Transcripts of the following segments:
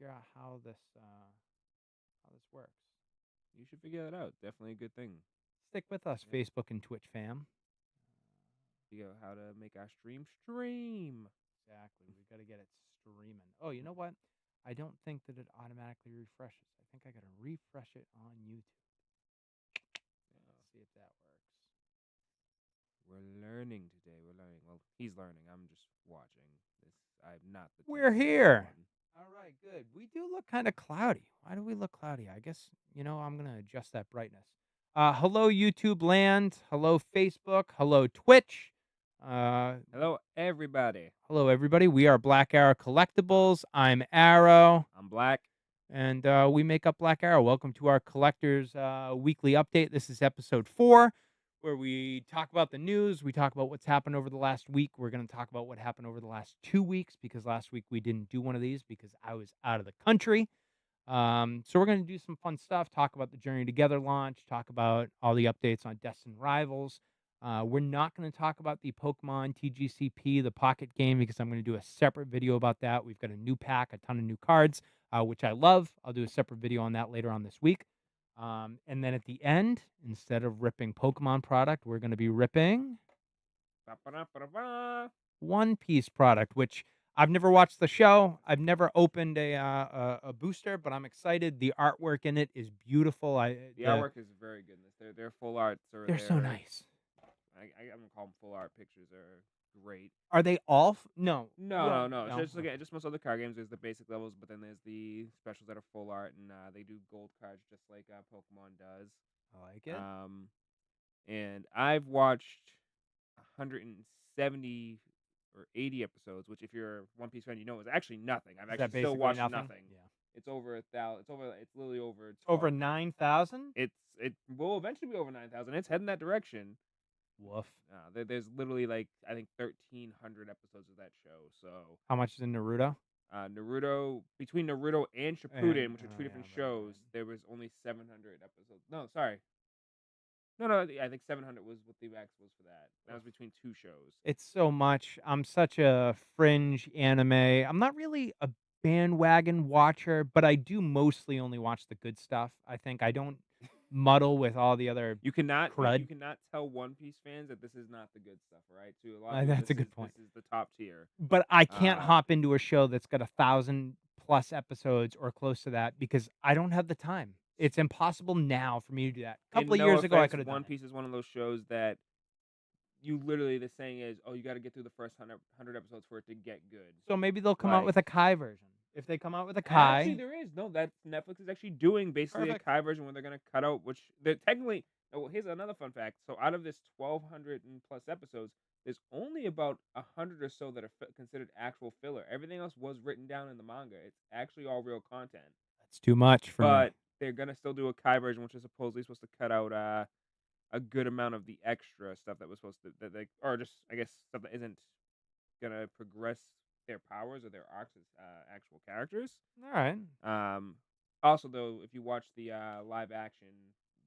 figure out how this works. You should figure that out. Definitely a good thing. Stick with us, Yeah. Facebook and Twitch fam. Figure out how to make our stream. Exactly. We got to get it streaming. Oh, you know what? I don't think that it automatically refreshes. I think I got to refresh it on YouTube. Yeah. See if that works. We're learning today. We're learning. Well, he's learning. I'm just watching this. I'm not the tech We're savvy here. one. All right, good. We do look kind of cloudy. Why do we look cloudy? I guess, I'm going to adjust that brightness. Hello, YouTube land. Hello, Facebook. Hello, Twitch. Uh, Hello, everybody. Hello, everybody. We are Black Arrow Collectibles. I'm Arrow, I'm Black. and we make up Black Arrow. Welcome to our Collectors Weekly Update. This is episode 4, where we talk about the news. We talk about what's happened over the last week. We're going to talk about what happened over the last 2 weeks, because last week we didn't do one of these because I was out of the country. So we're going to do some fun stuff, talk about the Journey Together launch, talk about all the updates on Destined Rivals. We're not going to talk about the Pokemon TGCP, the Pocket game, because I'm going to do a separate video about that. We've got a new pack, a ton of new cards, which I love. I'll do a separate video on that later on this week. And then at the end, instead of ripping Pokemon product, we're going to be ripping One Piece product, which I've never watched the show. I've never opened a booster, but I'm excited. The artwork in it is beautiful. The artwork is very good in this. Their full arts or They're so their nice. I'm gonna call them full art pictures are great. Are they all? No. Well, No. no. Just look at just most other card games. There's the basic levels, but then there's the specials that are full art, and they do gold cards just like Pokemon does. I like it. And I've watched 170 or 80 episodes, which if you're a One Piece fan, you know is actually nothing. I've Is that actually still basically watched nothing? nothing. Yeah. It's over 1,000. It's over. It's literally over. Over 9,000? It will eventually be over 9,000. It's heading that direction. Woof. There's literally like I think 1,300 episodes of that show. So How much is in Naruto? Naruto between Naruto and And, Shippuden, which are two different yeah, shows, right. there was only 700 episodes. No, sorry. No. I think 700 was what the max was for that. That was between two shows. It's so much. I'm such a fringe anime. I'm not really a bandwagon watcher, but I do mostly only watch the good stuff. I think I don't muddle with all the other You crud. cannot tell One Piece fans that this is not the good stuff, right? To a lot of people, That's a good point. this is the top tier. But I can't Uh, hop into a show that's got 1,000 plus episodes or close to that because I don't have the time. It's impossible now for me to do that. A couple and of no years ago, I offense, could have done One it. Piece is one of those shows that you literally the saying is, oh, you got to get through the first 100 episodes for it to get good. So maybe they'll come out Like with a Kai version. If they come out with a actually, Kai, there is no that Netflix is actually doing basically a perfect. Kai version where they're gonna cut out which they're technically. Oh, here's another fun fact. So out of this 1,200 and plus episodes, there's only about 100 or so that are considered actual filler. Everything else was written down in the manga. It's actually all real content. That's too much for me. But they're gonna still do a Kai version, which is supposedly supposed to cut out a good amount of the extra stuff that was supposed to that they or just I guess stuff that isn't gonna progress their powers or their arcs as actual characters. All right. Um, Also, though, if you watch the live action,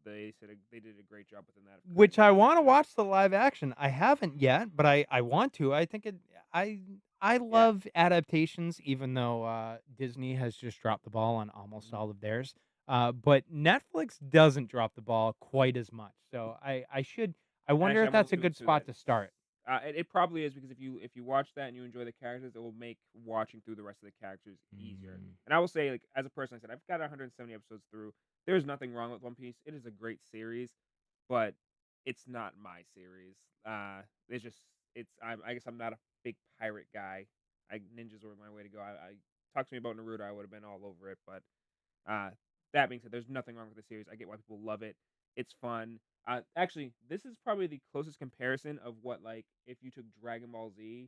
they said they did a great job within that. Of Which cutting I out some want to of that. watch the live action. I haven't yet, but I want to. I think it. I Yeah. love adaptations, even though Disney has just dropped the ball on almost Mhm. all of theirs. But Netflix doesn't drop the ball quite as much. So I should. I wonder Actually, if I'm that's almost a doing good two spot that. to start. It probably is because if you watch that and you enjoy the characters, it will make watching through the rest of the characters easier. Mm. And I will say, like as a person, I said I've got 170 episodes through. There's nothing wrong with One Piece. It is a great series, but it's not my series. It's just I guess I'm not a big pirate guy. Ninjas were my way to go. I talk to me about Naruto, I would have been all over it. But uh, that being said, there's nothing wrong with the series. I get why people love it. It's fun. Actually, this is probably the closest comparison of what like if you took Dragon Ball Z,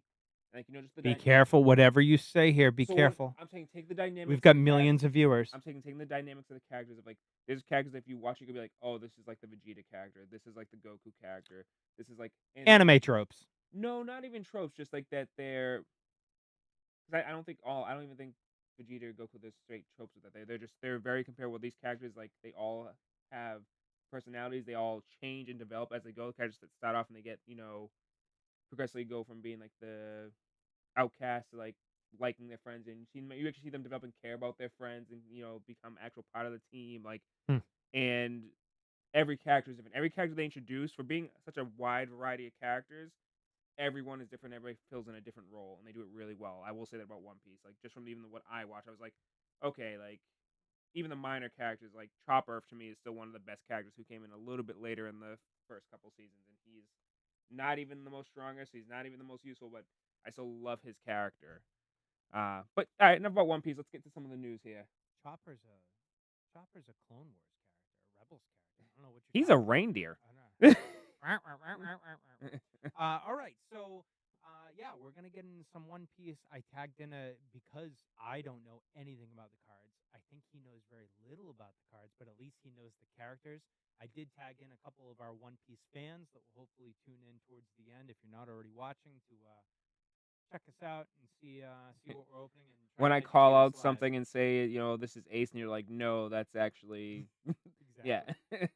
like just Be careful. Whatever you say here, be so what careful. I'm saying, take the We've dynamics of got the millions of viewers. I'm taking the dynamics of the characters of like there's characters that if you watch you could be like, oh, this is like the Vegeta character, this is like the Goku character, this is like and Anime tropes. no, not even tropes, just like that they're I don't think all I don't even think Vegeta or Goku there's straight tropes with that. They're very comparable. These characters like they all have personalities. They all change and develop as they go. Characters that start off and they get progressively go from being like the outcast to like liking their friends, and you actually see them develop and care about their friends, and become actual part of the team. Like, Hmm. and every character is different. Every character they introduce, for being such a wide variety of characters, everyone is different. Everybody fills in a different role, and they do it really well. I will say that about One Piece. Like, just from even what I watch, I was like, okay, like even the minor characters, like Chopper, to me is still one of the best characters, who came in a little bit later in the first couple seasons, and he's not even the most strongest. He's not even the most useful, but I still love his character. But all right, enough about One Piece. Let's get to some of the news here. Chopper's a Chopper's a Clone Wars character, a Rebels character. I don't know what you're He's a talking about. reindeer. I know. All right, so yeah, we're gonna get into some One Piece. I tagged in a because I don't know anything about the cards. I think he knows very little about the cards, but at least he knows the characters. I did tag in a couple of our One Piece fans that will hopefully tune in towards the end if you're not already watching to check us out and see what we're opening and try When to I call educate us out live. something and say, this is Ace, and you're like, no, that's actually, yeah. Exactly.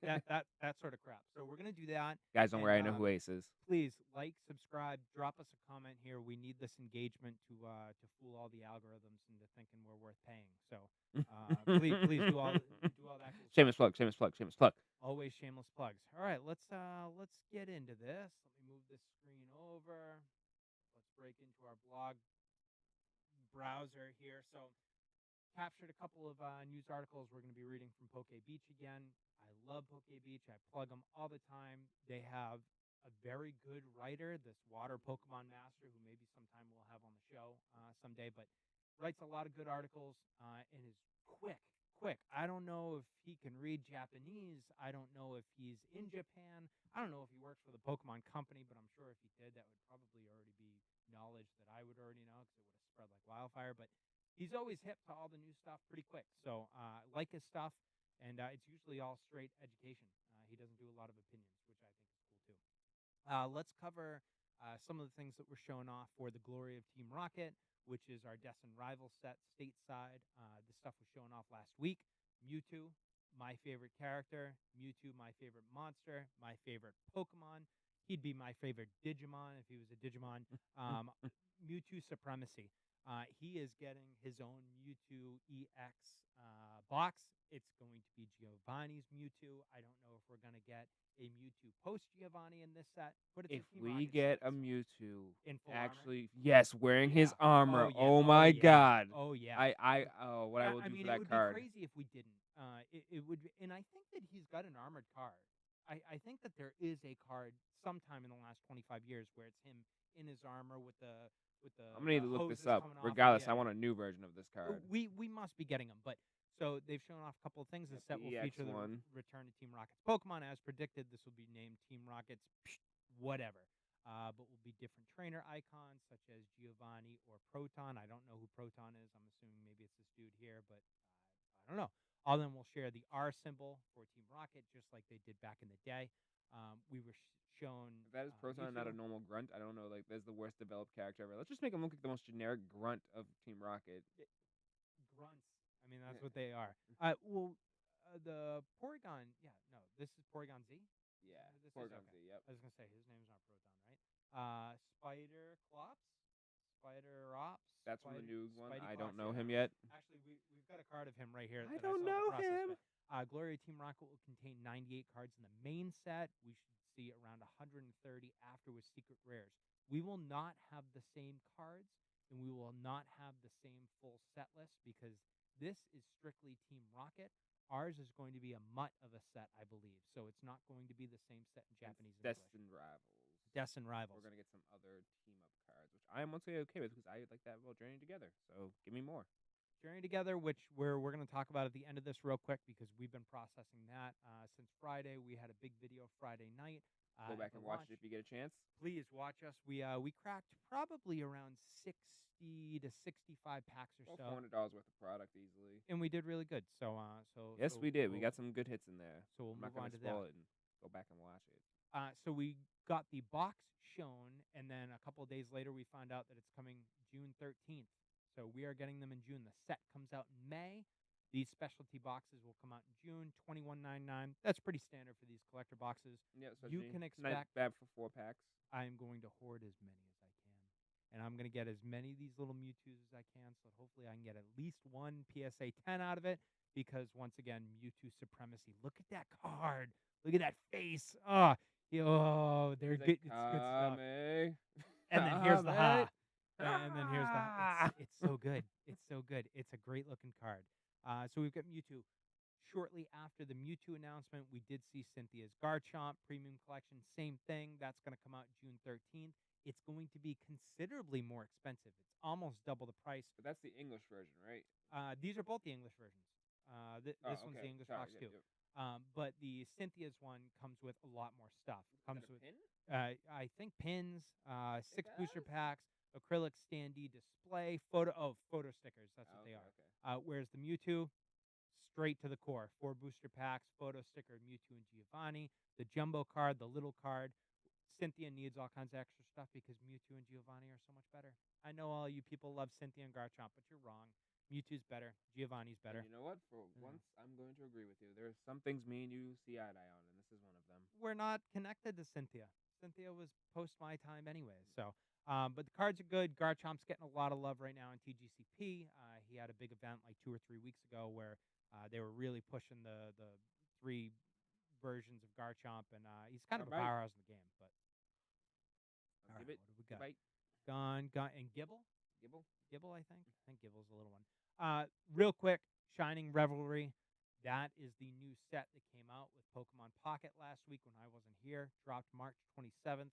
That sort of crap. So we're gonna do that, Guys, don't and worry, I know who Ace is. please like, subscribe, drop us a comment here. We need this engagement to fool all the algorithms into thinking we're worth paying. So please do all that cool stuff. Shameless plug, shameless plug, shameless plug. Always shameless plugs. All right, let's get into this. Let me move this screen over. Let's break into our blog browser here. So captured a couple of news articles we're going to be reading from Poke Beach again. I love Poke Beach. I plug them all the time. They have a very good writer, this water Pokemon master, who maybe sometime we'll have on the show someday, but writes a lot of good articles and is quick. Quick. I don't know if he can read Japanese. I don't know if he's in Japan. I don't know if he works for the Pokemon Company, but I'm sure if he did, that would probably already be knowledge that I would already know because it would have spread like wildfire. But he's always hip to all the new stuff pretty quick. So like his stuff, and it's usually all straight education. He doesn't do a lot of opinions, which I think is cool too. Let's cover some of the things that were shown off for the Glory of Team Rocket, which is our Destin Rival set stateside. This stuff was shown off last week. Mewtwo, my favorite character. Mewtwo, my favorite monster. My favorite Pokemon. He'd be my favorite Digimon if he was a Digimon. Mewtwo Supremacy. He is getting his own Mewtwo EX box. It's going to be Giovanni's Mewtwo. I don't know if we're going to get a Mewtwo post Giovanni in this set, but it's If a Team we Rocket get set. a So Mewtwo, in full armor. actually, yes, wearing his Yeah. armor. Oh yeah. Oh Oh my yeah. god. Oh yeah. What I will I do mean, for it that would be card. crazy if we didn't. It would, and I think that he's got an armored card. I think that there is a card sometime in the last 25 years where it's him in his armor with I'm gonna need the to look this hoses up. coming off. Regardless, I Yeah, want a new version of this card. we must be getting them. But so they've shown off a couple of things. This Yep, set the will EX feature the one. return to Team Rocket's Pokemon as predicted. This will be named Team Rocket's whatever. But will be different trainer icons such as Giovanni or Proton. I don't know who Proton is. I'm assuming maybe it's this dude here, but I don't know. All of them will share the R symbol for Team Rocket, just like they did back in the day. We were shown If that is Proton, not a Mewtwo. normal grunt, I don't know. Like, that's the worst developed character ever. Let's just make him look like the most generic grunt of Team Rocket. Grunts. I mean, that's what they are. The Porygon. Yeah, no, this is Porygon Z. Yeah, This is Porygon okay. Z. Yep. I was gonna say his name's not Proton, right? Spider Clops, Spider Ops, That's from the new one. Spidey I don't Clops. know Yeah, him yet. actually, we've got a card of him right here I that I don't still have to know process. him. But Gloria Team Rocket will contain 98 cards in the main set. We should see around 130 after with secret rares. We will not have the same cards, and we will not have the same full set list because this is strictly Team Rocket. Ours is going to be a mutt of a set, I believe. So it's not going to be the same set in Japanese and English. Destined Rivals. Destin Rivals. We're gonna get some other team up cards, which I am once again okay with because I like that about Journey Together. So give me more. Journey Together, which we're going to talk about at the end of this real quick because we've been processing that since Friday. We had a big video Friday night. Go back at the and watch launch. it if you get a chance. Please watch us. We cracked probably around 60 to 65 packs or About so, $400 worth of product easily. and we did really good. Yes, we did. We got some good hits in there. So we'll I'm not move on gonna to that. spoil it and go back and watch it. So we got the box shown, and then a couple of days later, we found out that it's coming June 13th. So we are getting them in June. The set comes out in May. These specialty boxes will come out in June, $21.99. That's pretty standard for these collector boxes. Yeah, You can not expect bad for 4 packs. I am going to hoard as many as I can. and I'm gonna get as many of these little Mewtwo's as I can, so hopefully I can get at least one PSA 10 out of it, because once again, Mewtwo supremacy. Look at that card. Look at that face. Oh, they're He's like, good. It's good stuff. Kame, And then here's the Kame. ha. And then here's the it's so good. It's so good. It's a great looking card. So we've got Mewtwo. Shortly after the Mewtwo announcement, we did see Cynthia's Garchomp Premium Collection. Same thing. That's going to come out June 13th. It's going to be considerably more expensive. It's almost double the price. But that's the English version, right? These are both the English versions. Oh, This one's okay. the English Sorry. box Yep, too. yep. But the Cynthia's one comes with a lot more stuff. Is that Comes a with, pin? I think, pins, It 6 booster does? packs, acrylic standee display, photo stickers. That's what Oh, they okay, are. okay. Whereas the Mewtwo, straight to the core. 4 booster packs, photo sticker, Mewtwo and Giovanni, the jumbo card, the little card. Cynthia needs all kinds of extra stuff because Mewtwo and Giovanni are so much better. I know all you people love Cynthia and Garchomp, but you're wrong. Mewtwo's better. Giovanni's And better. you know what? For Yeah. once, I'm going to agree with you. There are some things me and you see eye to eye on, and this is one of them. We're not connected to Cynthia. Cynthia was post my time anyway. So, but the cards are good. Garchomp's getting a lot of love right now in TGCP. He had a big event like 2 or 3 weeks ago where they were really pushing the 3 versions of Garchomp, and he's kind of a Bite. powerhouse in the game. But all right, Give it. what do we Give got? bite. Gone, and Gibble. Gibble. Gibble, I think. I think Gibble's a little one. Real quick, Shining Revelry. That is the new set that came out with Pokemon Pocket last week when I wasn't here. Dropped March 27th.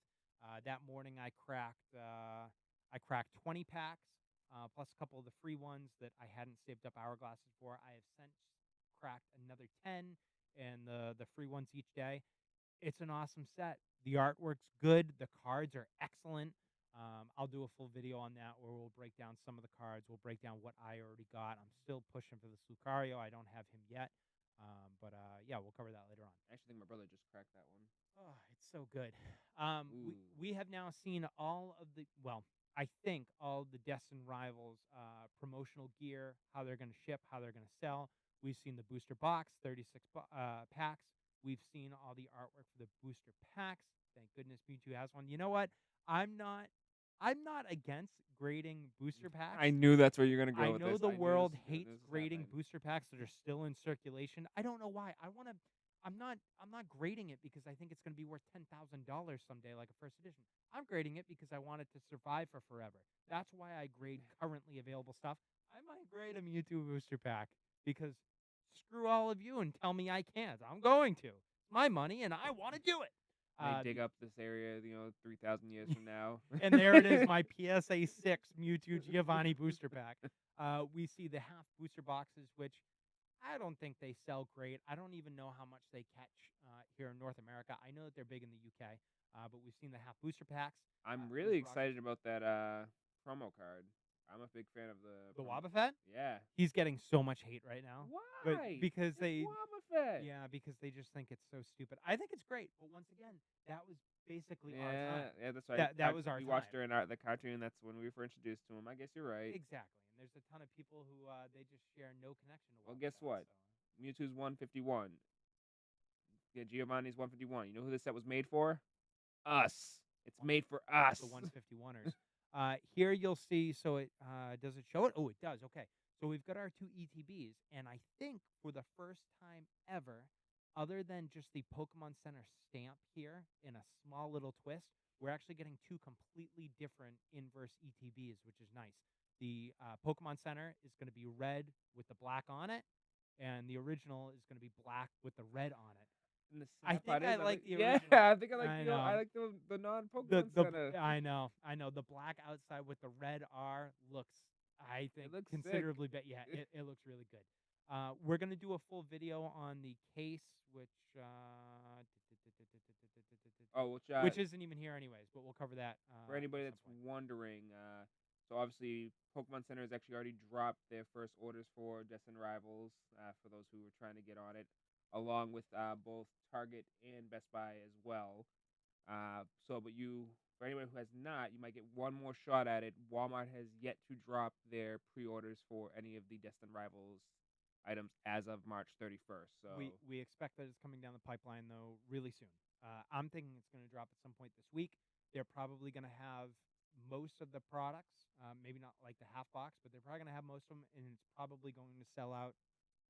That morning, I cracked 20 packs, plus a couple of the free ones that I hadn't saved up hourglasses for. I have since cracked another 10, and the free ones each day. It's an awesome set. The artwork's good. The cards are excellent. I'll do a full video on that where we'll break down some of the cards. We'll break down what I already got. I'm still pushing for the Lucario. I don't have him yet. But yeah, we'll cover that later on. I actually think my brother just cracked that one. Oh, it's so good. Ooh. We have now seen all of the, well, I think all of the Destin Rivals promotional gear, how they're going to ship, how they're going to sell. We've seen the booster box, 36 packs. We've seen all the artwork for the booster packs. Thank goodness Mewtwo has one. You know what? I'm not I'm not against grading booster packs. I knew that's where you're gonna go I with know this. the I knew world this, hates this was grading happening. booster packs that are still in circulation. I don't know why. I'm not grading it because I think it's going to be worth $10,000 someday like a first edition. I'm grading it because I want it to survive for forever. That's why I grade currently available stuff. I might grade a Mewtwo booster pack because screw all of you and tell me I can't. I'm going to. It's my money and I want to do it. May dig The up this area, 3,000 years from now. and there it is, my PSA 6 Mewtwo Giovanni booster pack. We see the half booster boxes, which I don't think they sell great. I don't even know how much they catch here in North America. I know that they're big in the UK, but we've seen the half booster packs. I'm really booster boxes. excited about that promo card. I'm a big fan of The promo. Wobbuffet? Yeah. He's getting so much hate right now. But Why? because It's they Wobbuffet. Yeah, because they just think it's so stupid. I think it's great, but once again, that was basically our Yeah, time. yeah, that's right. That was our we time. watched during the cartoon. That's when we were introduced to him. I guess you're right. Exactly. And there's a ton of people who they just share no connection to Well, Wobbuffet. guess what? So. Mewtwo's 151. Yeah, Giovanni's 151. You know who this set was made for? Us. It's made for us. The 151ers. Here you'll see, so it does it show it? Oh, it does. Okay. So we've got our 2 ETBs, and I think for the first time ever, other than just the Pokemon Center stamp here in a small little twist, we're actually getting 2 completely different inverse ETBs, which is nice. The Pokemon Center is going to be red with the black on it, and the original is going to be black with the red on it. And the I sad think part I is, like the yeah, original. I think I like I the know. I like the non Pokemon Center. I know. The black outside with the red R looks, I think, looks considerably better. Yeah, it looks really good. We're gonna do a full video on the case, which which isn't even here anyways, but we'll cover that for anybody at that's some point. wondering, so obviously Pokemon Center has actually already dropped their first orders for Destin Rivals, for those who were trying to get on it, along with both Target and Best Buy as well. But for anyone who has not, you might get one more shot at it. Walmart has yet to drop their pre-orders for any of the Destin Rivals items as of March 31st. So We expect that it's coming down the pipeline though really soon. I'm thinking it's going to drop at some point this week. They're probably going to have most of the products, maybe not like the half box, but they're probably gonna have most of them, and it's probably going to sell out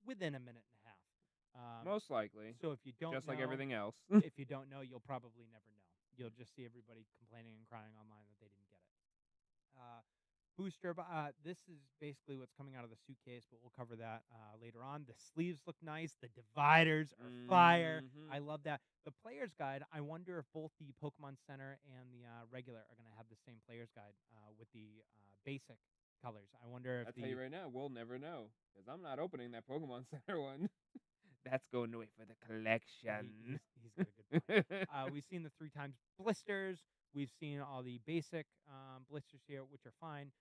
within a minute and a half. Most likely, So if you don't just like know, everything else. you'll probably never know. You'll just see everybody complaining and crying online that they didn't get it. This is basically what's coming out of the suitcase, but we'll cover that later on. The sleeves look nice. The dividers are fire. I Mhm. love that. The player's guide. I wonder if both the Pokemon Center and the regular are going to have the same player's guide with the basic colors. I wonder if I'll tell you the right now, we'll never know because I'm not opening that Pokemon Center one. That's going away for the collection. he's got a good point. We've seen the 3 times blisters. We've seen all the basic blisters here, which are fine.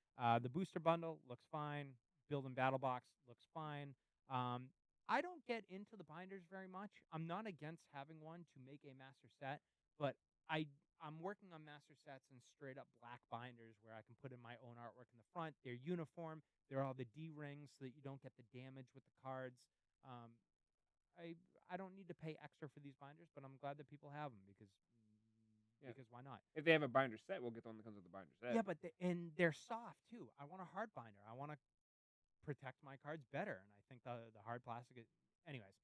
The booster bundle looks fine. Build and battle box looks fine. Um, I don't get into the binders very much. I'm not against having one to make a master set, but I I'm working on master sets in straight up black binders where I can put in my own artwork in the front. They're uniform. They're all the D rings so that you don't get the damage with the cards. Um, I I don't need to pay extra for these binders, but I'm glad that people have them Yeah. because why not? If they have a binder set, we'll get the one that comes with the binder Yeah, set. but they're soft too. I want a hard binder. I want to protect my cards better, and I think the hard plastic. Anyways,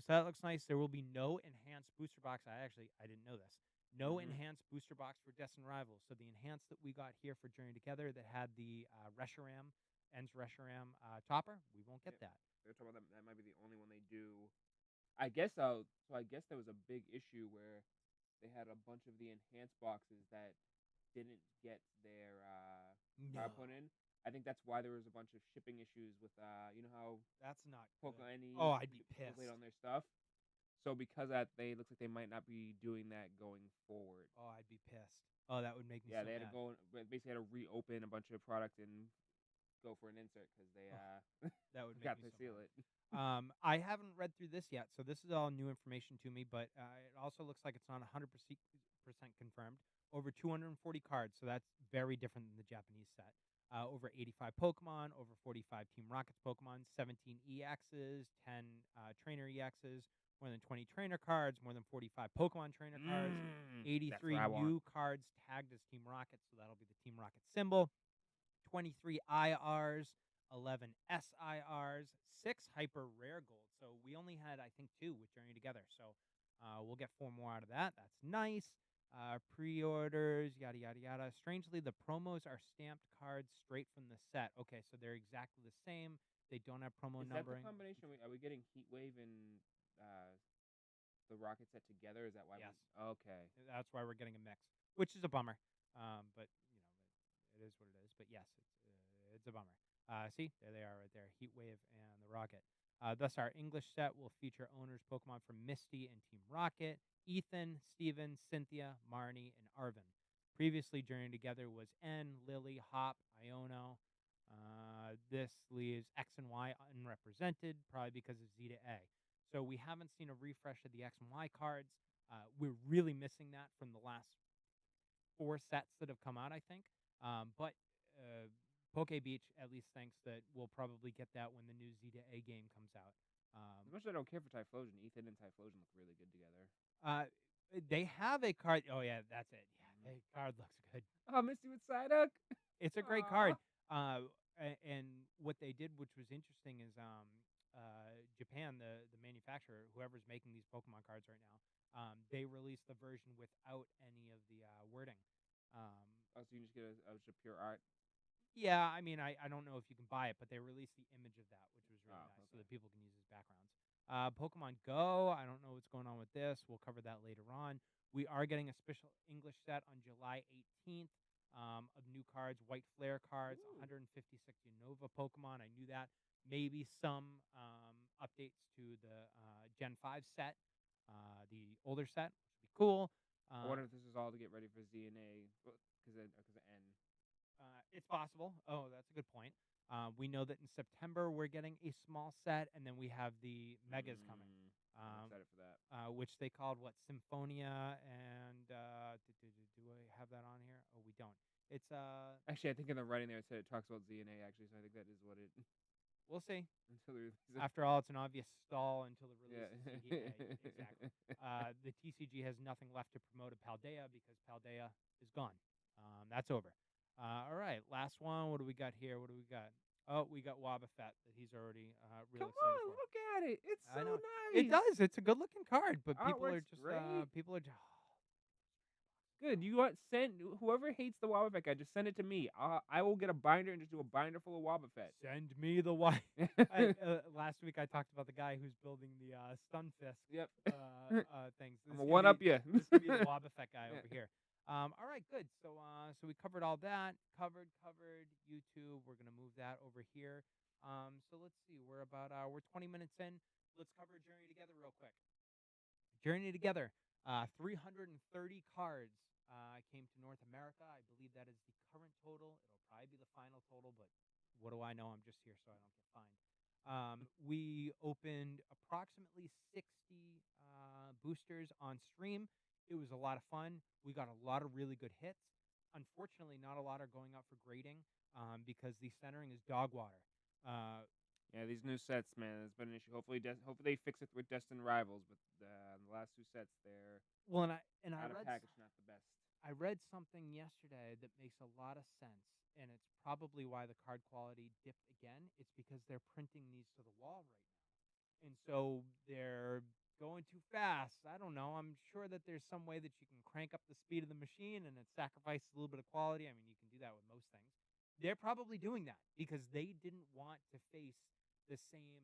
so that looks nice. There will be no enhanced booster box. I didn't know this. No Mhm. enhanced booster box for Destined Rivals. So the enhanced that we got here for Journey Together that had the Reshiram, Ends Reshiram topper, we won't get Yep. that. They're talking about that might be the only one they do. I guess I guess there was a big issue where they had a bunch of the enhanced boxes that didn't get their card put No. in. I think that's why there was a bunch of shipping issues with you know how That's not good. Pokemon Oh, NE I'd be was late pissed. on their stuff. So because of that, they looks like they might not be doing that going forward. Oh, I'd be pissed. Oh, that would make me Yeah, so they had to mad. go basically had to reopen a bunch of product and go for an insert because they Oh, that would make forgot me to so seal mad. it. I haven't read through this yet, so this is all new information to me, but it also looks like it's not 100% confirmed. Over 240 cards, so that's very different than the Japanese set. Over 85 Pokemon, over 45 Team Rocket's Pokemon, 17 EXs, 10 Trainer EXs, more than 20 trainer cards, more than 45 Pokemon trainer cards, That's what 83 I want. new cards tagged as Team Rocket, so that'll be the Team Rocket symbol. 23 IRs, 11 SIRs, 6 hyper rare gold. So we only had, I think, 2 with Journey Together. So we'll get 4 more out of that. That's nice. Pre-orders, yada, yada, yada. Strangely, the promos are stamped cards straight from the set. Okay, so they're exactly the same. They don't have promo Is that the numbering. combination? Are we getting Heat Wave and uh, the Rocket set together? Is that why we? Yes, Okay. that's why we're getting a mix, which is a bummer. But it is what it is. But yes, it's a bummer. See, there they are right there, Heatwave and the Rocket. Thus, our English set will feature owners Pokemon from Misty and Team Rocket, Ethan, Steven, Cynthia, Marnie, and Arvin. Previously journeying together was N, Lily, Hop, Iono. This leaves X and Y unrepresented, probably because of Z to A. So we haven't seen a refresh of the X and Y cards. We're really missing that from the last 4 sets that have come out, I think. But uh, Poke Beach at least thinks that we'll probably get that when the new Z to A game comes out. As Um, much as I don't care for Typhlosion, Ethan and Typhlosion look really good together. uh, they have a card. Oh yeah, that's it. Yeah, the card looks good. Oh, Misty with Psyduck. It's a great card. Aw. And what they did, which was interesting, is Japan, the manufacturer, whoever's making these Pokemon cards right now, they released the version without any of the wording. Um, Oh, so you can just get just pure art. Yeah, I mean, I don't know if you can buy it, but they released the image of that, which was really Oh, nice, so okay. that people can use as backgrounds. Pokemon Go, I don't know what's going on with this. We'll cover that later on. We are getting a special English set on July 18th of new cards, White Flare cards, Ooh. 156 Unova Pokemon. I knew that. Maybe some updates to the Gen 5 set, the older set, which would be cool. I Uh, wonder if this is all to get ready for ZNA because of N. It's possible. Oh, that's a good point. We know that in September we're getting a small set, and then we have the megas coming, I'm um, excited for that. which they called what Symphonia and do I have that on here? Oh, we don't. It's Actually, I think in the writing there it said it talks about ZNA. Actually, so I think that is what it we'll see. until they release it. After all, it's an obvious stall until the Yeah. release of ZDA. Exactly. The TCG has nothing left to promote of Paldea because Paldea is gone. That's over. All right, last one. What do we got here? What do we got? Oh, we got Wobbuffet that he's already real Come excited on, for. look at it. It's I so know it nice. does. It's a good looking card, but Artwork's great. people are just Good. You want send whoever hates the Wobbuffet guy, just send it to me. I will get a binder and just do a binder full of Wobbuffet. send me the white. Last week I talked about the guy who's building the Stunfisk Yep. things. I'm gonna one up you. This can be the Wobbuffet guy over here. All right, good. So we covered all that. Covered YouTube. We're gonna move that over here. So let's see. We're 20 minutes in. Let's cover Journey Together real quick. Journey Together. 330 cards came to North America. I believe that is the current total. It'll probably be the final total, but what do I know? I'm just here so I don't get fined. We opened approximately 60 boosters on stream. It was a lot of fun. We got a lot of really good hits. Unfortunately, not a lot are going out for grading because the centering is dog water. Yeah, these new sets, man, has been an issue. Hopefully they fix it with Destined Rivals, but the last two sets, they're Well, and out of package, not the best. I read something yesterday that makes a lot of sense, and it's probably why the card quality dipped again. It's because they're printing these to the wall right now, and so they're going too fast. I don't know. I'm sure that there's some way that you can crank up the speed of the machine, and it sacrifices a little bit of quality. I mean, you can do that with most things. They're probably doing that because they didn't want to face the same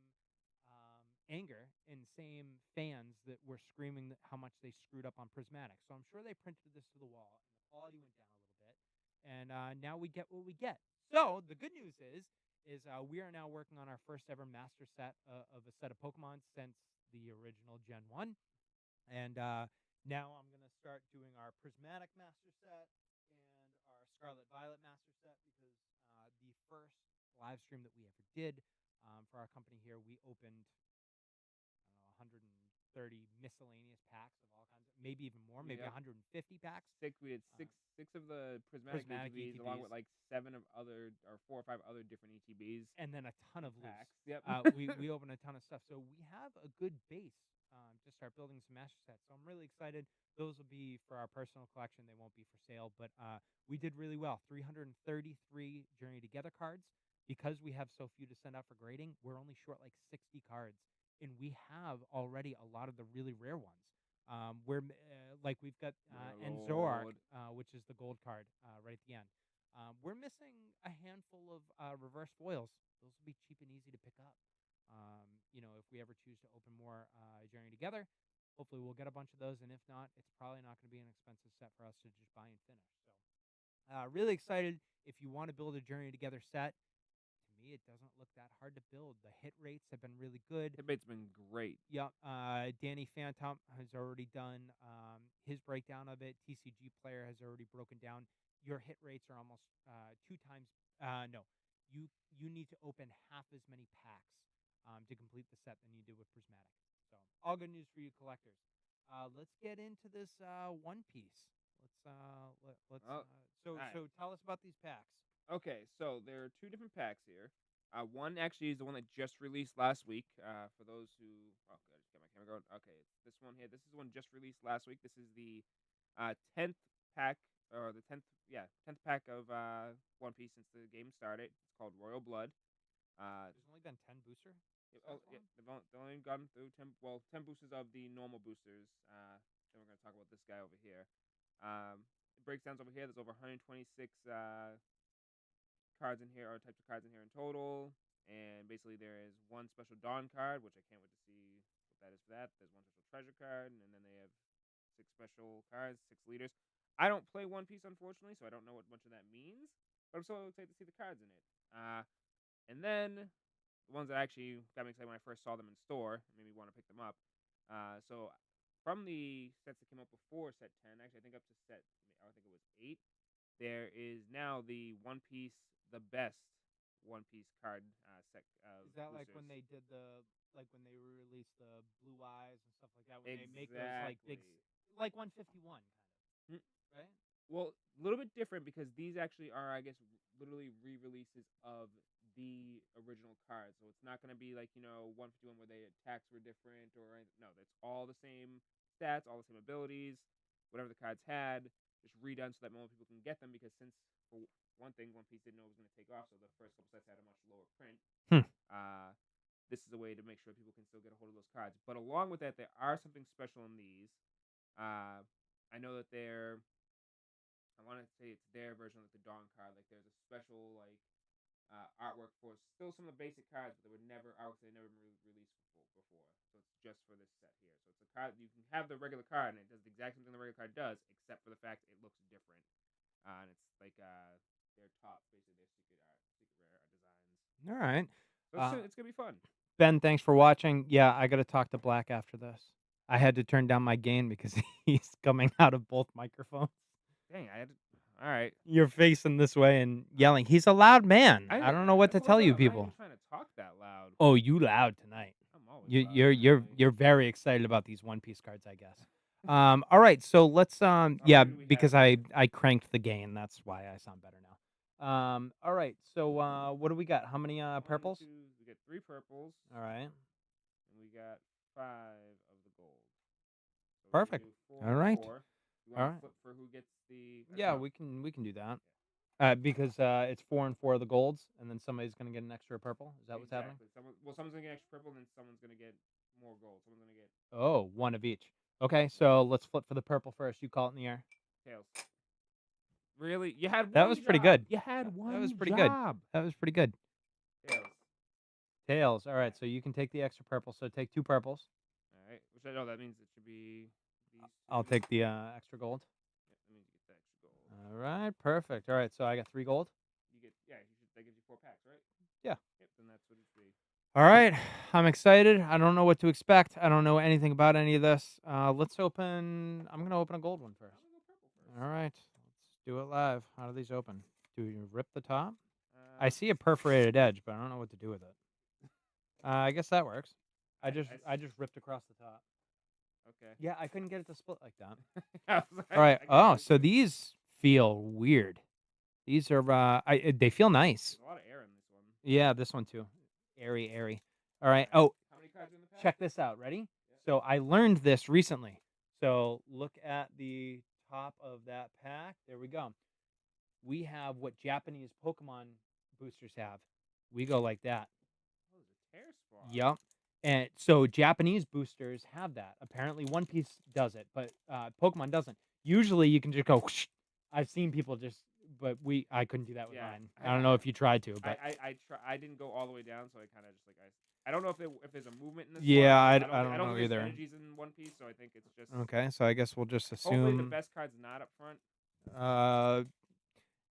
anger and same fans that were screaming how much they screwed up on Prismatic. So I'm sure they printed this to the wall and the quality went down a little bit. And now we get what we get. So the good news is we are now working on our first ever master set of a set of Pokemon since the original Gen 1. And now I'm going to start doing our Prismatic master set and our Scarlet Violet master set because the first live stream that we ever did for our company here, we opened I don't know, 130 miscellaneous packs of all kinds, maybe even more, maybe Yep. 150 packs. We had Uh, six of the prismatic Prismatic ETBs, along ETBs, with like seven of other or four or five other different ETBs and then a ton in of loose. packs. Yep. We open a ton of stuff, so we have a good base to start building some master sets. So I'm really excited. Those will be for our personal collection; they won't be for sale. But we did really well. 333 Journey Together cards. Because we have so few to send out for grading, we're only short like 60 cards, and we have already a lot of the really rare ones. Like we've got Enzorark, Warlord. which is the gold card right at the end. We're missing a handful of reverse foils. Those will be cheap and easy to pick up. If we ever choose to open more Journey Together, hopefully we'll get a bunch of those. And if not, it's probably not going to be an expensive set for us to just buy and finish. So, really excited. If you want to build a Journey Together set, to me, it doesn't look that hard to build. The hit rates have been really good. Debate's been great. Yep. Danny Phantom has already done his breakdown of it. TCG Player has already broken down. Your hit rates are almost 2 times. No, you need to open half as many packs to complete the set than you do with Prismatic. So all good news for you collectors. Let's get into this One Piece. Let's Oh, so alright. so tell us about these packs. Okay, so there are two different packs here. One actually is the one that just released last week. For those who, oh, I just got my camera going. Okay, this one here. This is the one just released last week. This is the 10th pack, or the 10th pack of One Piece since the game started. It's called Royal Blood. There's only been 10 booster. Yeah, they've only gotten through 10 boosters of the normal boosters. Then we're gonna talk about this guy over here. It breaks down over here. There's over 126 cards in here, or types of cards in here in total. And basically, there is one special Dawn card, which I can't wait to see what that is for that. There's one special treasure card, and then they have 6 special cards, 6 leaders. I don't play One Piece, unfortunately, so I don't know what much of that means. But I'm so excited to see the cards in it. And then the ones that actually got me excited when I first saw them in store, and made me want to pick them up. So from the sets that came out before set 10, actually, I think up to set, I think it was 8, there is now the One Piece, the best One Piece card set of Is that like boosters. when they did when they released the Blue Eyes and stuff like that? When they make those like big, Exactly. like 151 Mm, kind of, right? Well, a little bit different because these actually are, I guess, literally re-releases of the original card. So it's not going to be like 151 where the attacks were different or no, that's all the same stats, all the same abilities, whatever the cards had. just redone so that more people can get them. Because since for one thing, One Piece didn't know it was going to take off, so the first couple sets had a much lower print. Hmm. This is a way to make sure people can still get a hold of those cards. But along with that, there are something special in these. I know that they're. I want to say it's their version of the Dawn card. Like there's a special artwork for still some of the basic cards, but they were never artworks they never released before. So it's just for this set here. So it's a card you can have the regular card and it does the exact same thing the regular card does, except for the fact it looks different. And it's like their top, basically their secret rare art designs. All right. So Uh, it's gonna be fun. Ben, thanks for watching. Yeah, I got to talk to Black after this. I had to turn down my gain because he's coming out of both microphones. Dang, I had to, all right. You're facing this way and yelling. He's a loud man. I don't know what That's to what I'm tell doing. you I'm not even people. trying to talk that loud. Oh, you loud tonight. I'm always You, loud. you're you're Apparently. you're very excited about these One Piece cards, I guess. All right, so let's How yeah, many do we have because I here? I cranked the gain. That's why I sound better now. All right, so what do we got? How many One, purples? two. We get 3 purples, All right, and we got 5 of the gold. So we're gonna perfect. do 4 All and right, 4. You all want to right. flip for who gets the? Yeah, No. we can do that. Yeah. Because it's 4 and 4 of the golds, and then somebody's gonna get an extra purple. Is that what's happening? Exactly. Someone's gonna get extra purple, and then someone's gonna get more gold. Someone's gonna get Oh, one of each. Okay, so let's flip for the purple first. You call it in the air. tails. Really? You had That one was pretty job. good. You had That was one pretty good. job. That was pretty good. Tails. Tails. All right, so you can take the extra purple. So take 2 purples. All right. Which I know that means it should be these I'll two. take the extra gold. Yeah, that means you get the extra gold. All right, perfect. All right, so I got 3 gold. You get You should that gives you 4 packs, right? Yeah. Yep. Then that's what it should be. All right, I'm excited. I don't know what to expect. I don't know anything about any of this. Let's open. I'm gonna open a gold one first. I'm gonna go purple All first. right, let's do it live. How do these open? Do you rip the top? I Uh, see a perforated edge, but I don't know what to do with it. I guess that works. I just I I just ripped across the top. okay. Yeah, I couldn't get it to split like that. I, All right. I got Oh, that so too. these feel weird. These are they feel nice. There's a lot of air in this one. Yeah, this one too. Airy, airy. All right. Alright. Oh, How many cards are in the pack? check this out. Ready? Yep. So I learned this recently. So look at the top of that pack. There we go. We have what Japanese Pokemon boosters have. We go like that. Oh, there's a tear spot. Yep. And so Japanese boosters have that. Apparently, One Piece does it, but Pokemon doesn't. Usually, you can just go. Whoosh. I've seen people just, but I couldn't do that with Yeah. mine. I don't know if you tried to, but I didn't go all the way down, so I kind of just like I don't know if there's a movement in this yeah, one. I don't I don't know think there's either. energies in One Piece, so I think it's just Okay, so I guess we'll just hopefully the assume best card's not up front.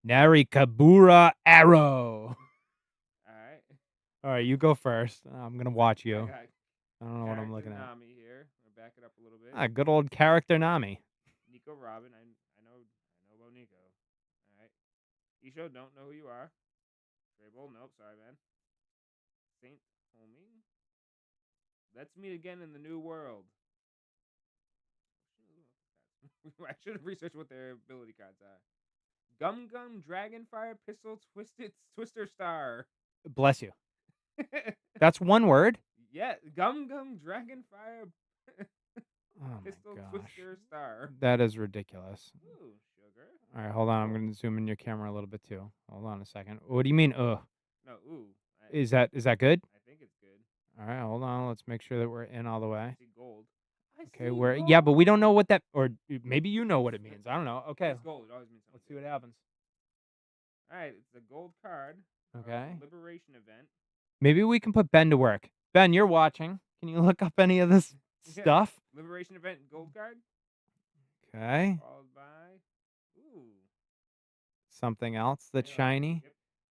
Narikabura Arrow. All right. All right, you go first. I'm gonna watch I you. got I don't know what I'm character looking at. Nami here. I'm gonna back it up a little bit. Good old character Nami. Nico Robin. I know about Nico. All right. Isho, don't know who you are. Grable, nope, sorry man. Saint Homing. Let's meet again in the new world. I should have researched what their ability cards are. Gum Gum Dragonfire Pistol Twister Star. Bless you. That's one word. Yeah, Gum Gum Dragonfire Oh my Pistol gosh. Twister Star. That is ridiculous. Ooh, sugar. All right, hold on. I'm going to zoom in your camera a little bit too. Hold on a second. What do you mean? No, ooh. Is that good? I think it's good. All right, hold on. Let's make sure that we're in all the I way. see gold. I Okay, see we're gold. yeah, but we don't know what that, or maybe you know what it means. I don't know. Okay, It's gold. It always means something. let's see what happens. All right, it's a gold card. Okay, Liberation event. maybe we can put Ben to work. Ben, you're watching. Can you look up any of this stuff? Liberation event gold card. Okay, Followed by something else that's yeah, shiny.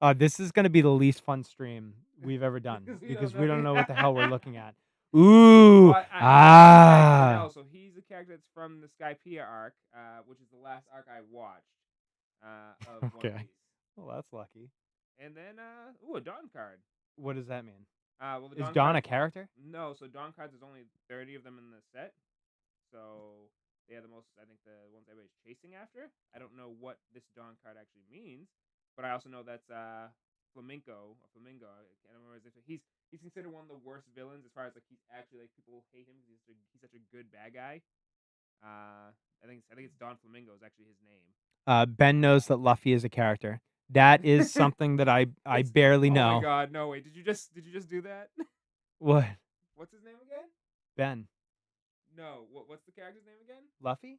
yep. This is going to be the least fun stream we've ever done because we don't know what the hell we're looking at. at. Ooh, I know. So he's a character that's from the Skypiea arc, which is the last arc I watched of One Okay. Piece. Well, that's lucky. And then, a Dawn card. What does that mean? Well, the Is Dawn Dawn a cards, character? no, so Dawn cards there's only 30 of them in the set. So they are the most, I think, the ones everybody's chasing after. I don't know what this Dawn card actually means, but I also know that's Flamingo. I can't remember if he's considered one of the worst villains as far as like he's actually like people hate him because he's such a good bad guy. I think it's Don Flamingo is actually his name. Ben knows that Luffy is a character. That is something that I It's barely oh my know. god, no way. Did you just do that? What? What's his name again? Ben. No, what's the character's name again? Luffy?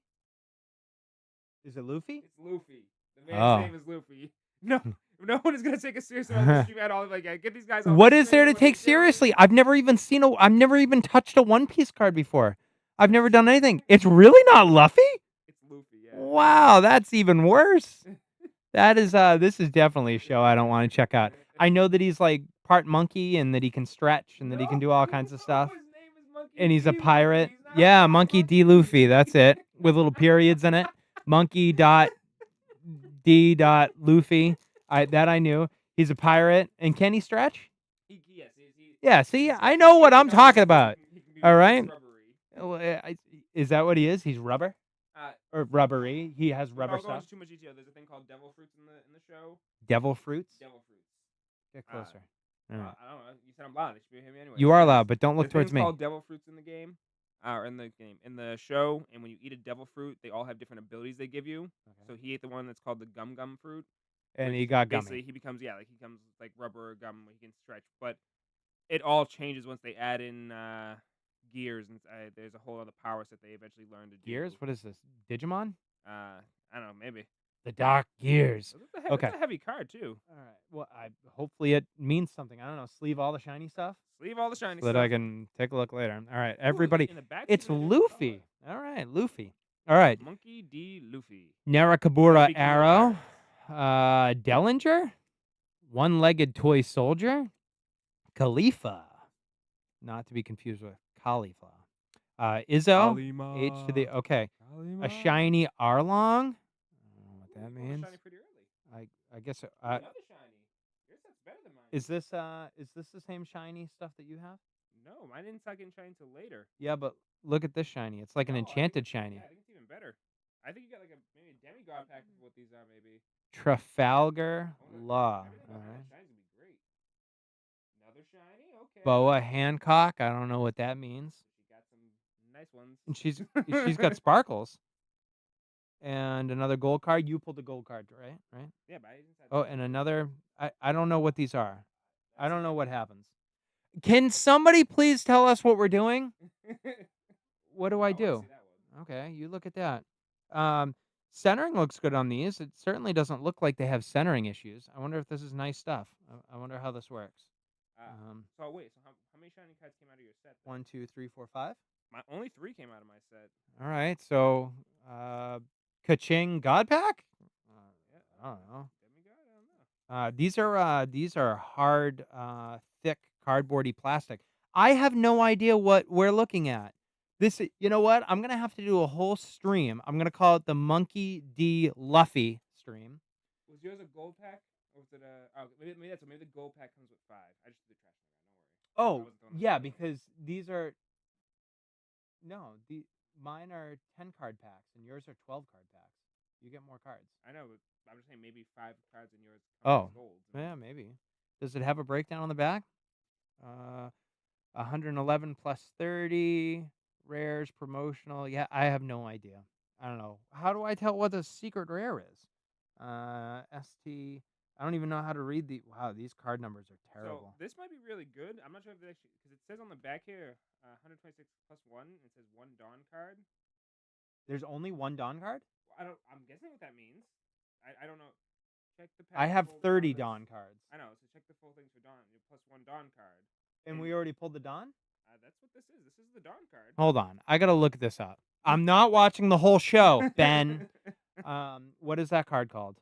Is it Luffy? It's Luffy. The man's Oh. name is Luffy. No, no one is gonna take us seriously on this stream at all. Like, get these guys off the What is there stream. to What are you take seriously? doing? I've never even touched a One Piece card before. I've never That's done anything. It's really not Luffy? it's Luffy. Wow, that's even worse. That is this is definitely a show I don't want to check out. I know that he's like part monkey and that he can stretch and that he can No, do all kinds of stuff. his name is Monkey And he's a D. Luffy. pirate. He's not a Yeah, part Monkey D. Luffy, that's it. With little periods in it. Monkey dot D. dot Luffy. I knew. He's a pirate. And can he stretch? Yes, Yeah, see, he's I know what I'm talking about. He can be All nice right. rubbery. Is that what he is? He's rubber Uh, or rubbery? He has rubber without going stuff. into too much detail, there's a thing called devil fruits in the show. Devil fruits. Devil fruits. Get closer. All right. I don't know. You said I'm loud. It should be hear me anyway. You are loud, but don't look There's towards things me. called devil fruits in the game, or in the show. And when you eat a devil fruit, they all have different abilities they give you. Okay. So he ate the one that's called the gum gum fruit. And which he got basically gummy. he becomes like rubber or gum where he can stretch. But it all changes once they add in gears, and there's a whole other power set they eventually learn to do. Gears? What is this? Digimon? I don't know, maybe. The Dark Gears. Okay. It's a heavy card too. All right. Well, hopefully it means something. I don't know. Sleeve all the shiny stuff Sleeve all the shiny so that stuff. I can take a look later. All right, Ooh, everybody. in the back, It's even a different Luffy. All right, Luffy. All right. Monkey D. Luffy. Narakabura Luffy King of Arrow. Pirates. Dellinger. One-legged toy soldier. Khalifa. Not to be confused with Khalifa. Izzo. H to the okay. A shiny Arlong. I don't know what that means. Shiny pretty early. I guess Another shiny. Your set's better than mine. is this the same shiny stuff that you have? No, mine didn't start getting shiny until later. Yeah, but look at this shiny. It's like an enchanted shiny. Yeah, I think it's even better. I think you got like maybe a demigod pack of what these are, maybe. Trafalgar Oh, no, Law. everything All about right. that shiny's gonna be great. Another shiny, okay. Boa Hancock. I don't know what that means. She got some nice ones. And she's got sparkles. And another gold card. You pulled the gold card, right? Right. Yeah, but I didn't. Oh, and another. I don't know what these are. I don't know what happens. Can somebody please tell us what we're doing? What do I do? Okay, you look at that. Centering looks good on these. It certainly doesn't look like they have centering issues. I wonder if this is nice stuff. I wonder how this works. So wait, so how many shiny cards came out of your set? Then? 1, 2, 3, 4, 5. My only 3 came out of my set. All right, so Kaching God Pack. I don't know. Demigod? I don't know. These are hard, thick cardboardy plastic. I have no idea what we're looking at. This, you know what? I'm gonna have to do a whole stream. I'm gonna call it the Monkey D. Luffy stream. Was yours a gold pack? Or was it a? Oh, maybe that's maybe the gold pack comes with 5. I just did the trash can. Don't worry. Oh, yeah, because these are mine are 10 card packs and yours are 12 card packs. You get more cards. I know, but I'm just saying maybe 5 cards in yours Oh, as gold. yeah, maybe. Does it have a breakdown on the back? 111 plus 30 rares promotional. Yeah, I have no idea. I don't know. How do I tell what the secret rare is? ST. I don't even know how to read the. Wow, these card numbers are terrible. So this might be really good. I'm not sure if it actually because it says on the back here 126 plus 1. It says 1 Dawn card. There's only 1 Dawn card? Well, I'm guessing what that means. I don't know. Check the pack. I have 30 Dawn cards. I know. So check the full things for Dawn. Plus 1 Dawn card. And we already pulled the Dawn? That's what this is. This is the Dawn card. Hold on. I got to look this up. I'm not watching the whole show, Ben. What is that card called?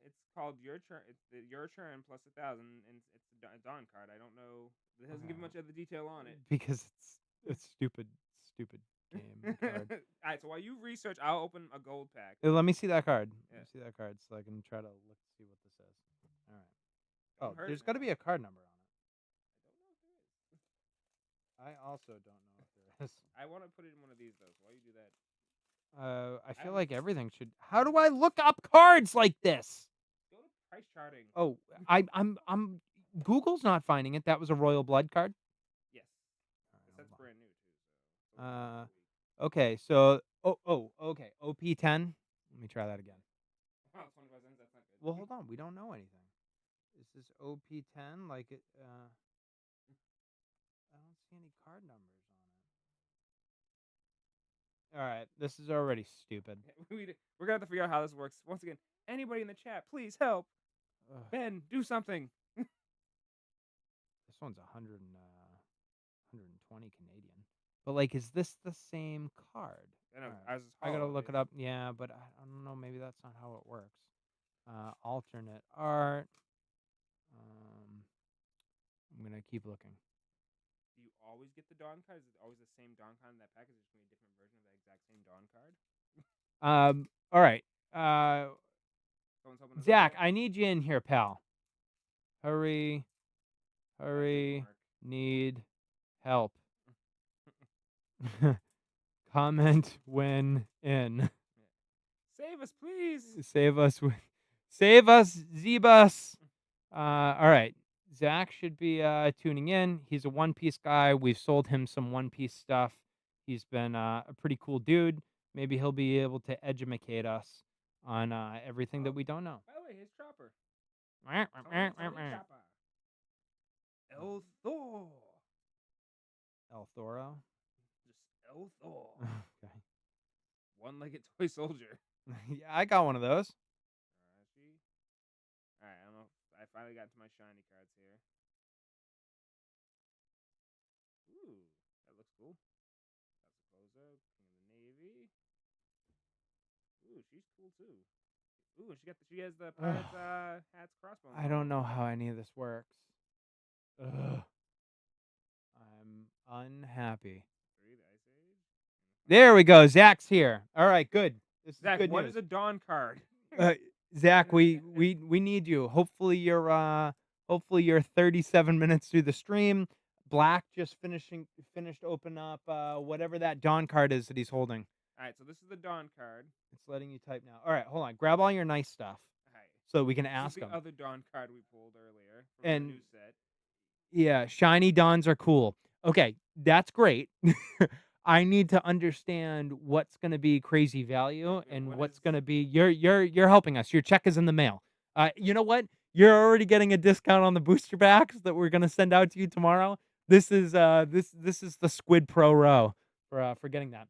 It's called Your Turn. It's Your Turn plus 1,000, and it's a Dawn card. I don't know. It doesn't give much of the detail on it. Because it's stupid game card. All right. So while you research, I'll open a gold pack. Let me see that card. Yeah. Let me see that card so I can try to see what this is. All right. Don't Oh, there's got to be a card number on it. I also don't know if there is. I want to put it in one of these though. So while you do that, I feel like everything should. How do I look up cards like this? go to price charting. Oh, I'm Google's not finding it. That was a Royal Blood card. Yes. That's brand new too. So Okay, so Okay. OP10. Let me try that again. Wow, 25 cents. That's not good. Well, hold on. We don't know anything. Is this OP10? Like it? I don't see any card numbers on it. All right. This is already stupid. We're gonna have to figure out how this works. Once again, anybody in the chat, please help. Ugh. Ben, do something. This one's 120 Canadian. But like, is this the same card? I know All right. ours is I gotta hollow. look it up. Yeah, but I don't know. Maybe that's not how it works. Alternate art. Um, I'm gonna keep looking. Do you always get the Dawn card? Is it always the same Dawn card in that package? It's gonna be a different version of that exact same Dawn card. All right. Uh, Someone's helping us out Zach, yet? I need you in here, pal. Hurry, That didn't hurry. work. Need help. Comment when in. Save us, please. Save us. Save us, Zebus. All right. Zach should be tuning in. He's a One Piece guy. We've sold him some One Piece stuff. He's been a pretty cool dude. Maybe he'll be able to educate us on everything that Oh, we don't know. by the way, here's Chopper. Tony Chopper. El Thor. El Thoro. Just El Thor. Okay. One-legged toy soldier. Yeah, I got one of those. Arashi. Alright, I don't know. I finally got to my shiny cards here. Ooh, that looks cool. That's a closer. King of the Navy. Ooh, she's cool too. Ooh, she has the Ugh. pirates hats crossbones I all don't know over it. how any of this works. Ugh. I'm unhappy. Three, the Ice Age. There we go. Zach's here. All right, good. This is Zach, good what news. is a Dawn card? Uh, Zach, we need you. Hopefully you're 37 minutes through the stream. Black just finished open up whatever that Dawn card is that he's holding. Alright, so this is the Dawn card. It's letting you type now. All right, hold on. Grab all your nice stuff Alright. so we can This is ask the him. other Dawn card we pulled earlier from the And new set. yeah, shiny Dawns are cool. Okay, that's great. I need to understand what's going to be crazy value Yeah, and what what's is going to be you're helping us. Your check is in the mail. You know what? You're already getting a discount on the booster packs that we're going to send out to you tomorrow. This is this is the Squid Pro Row for getting that.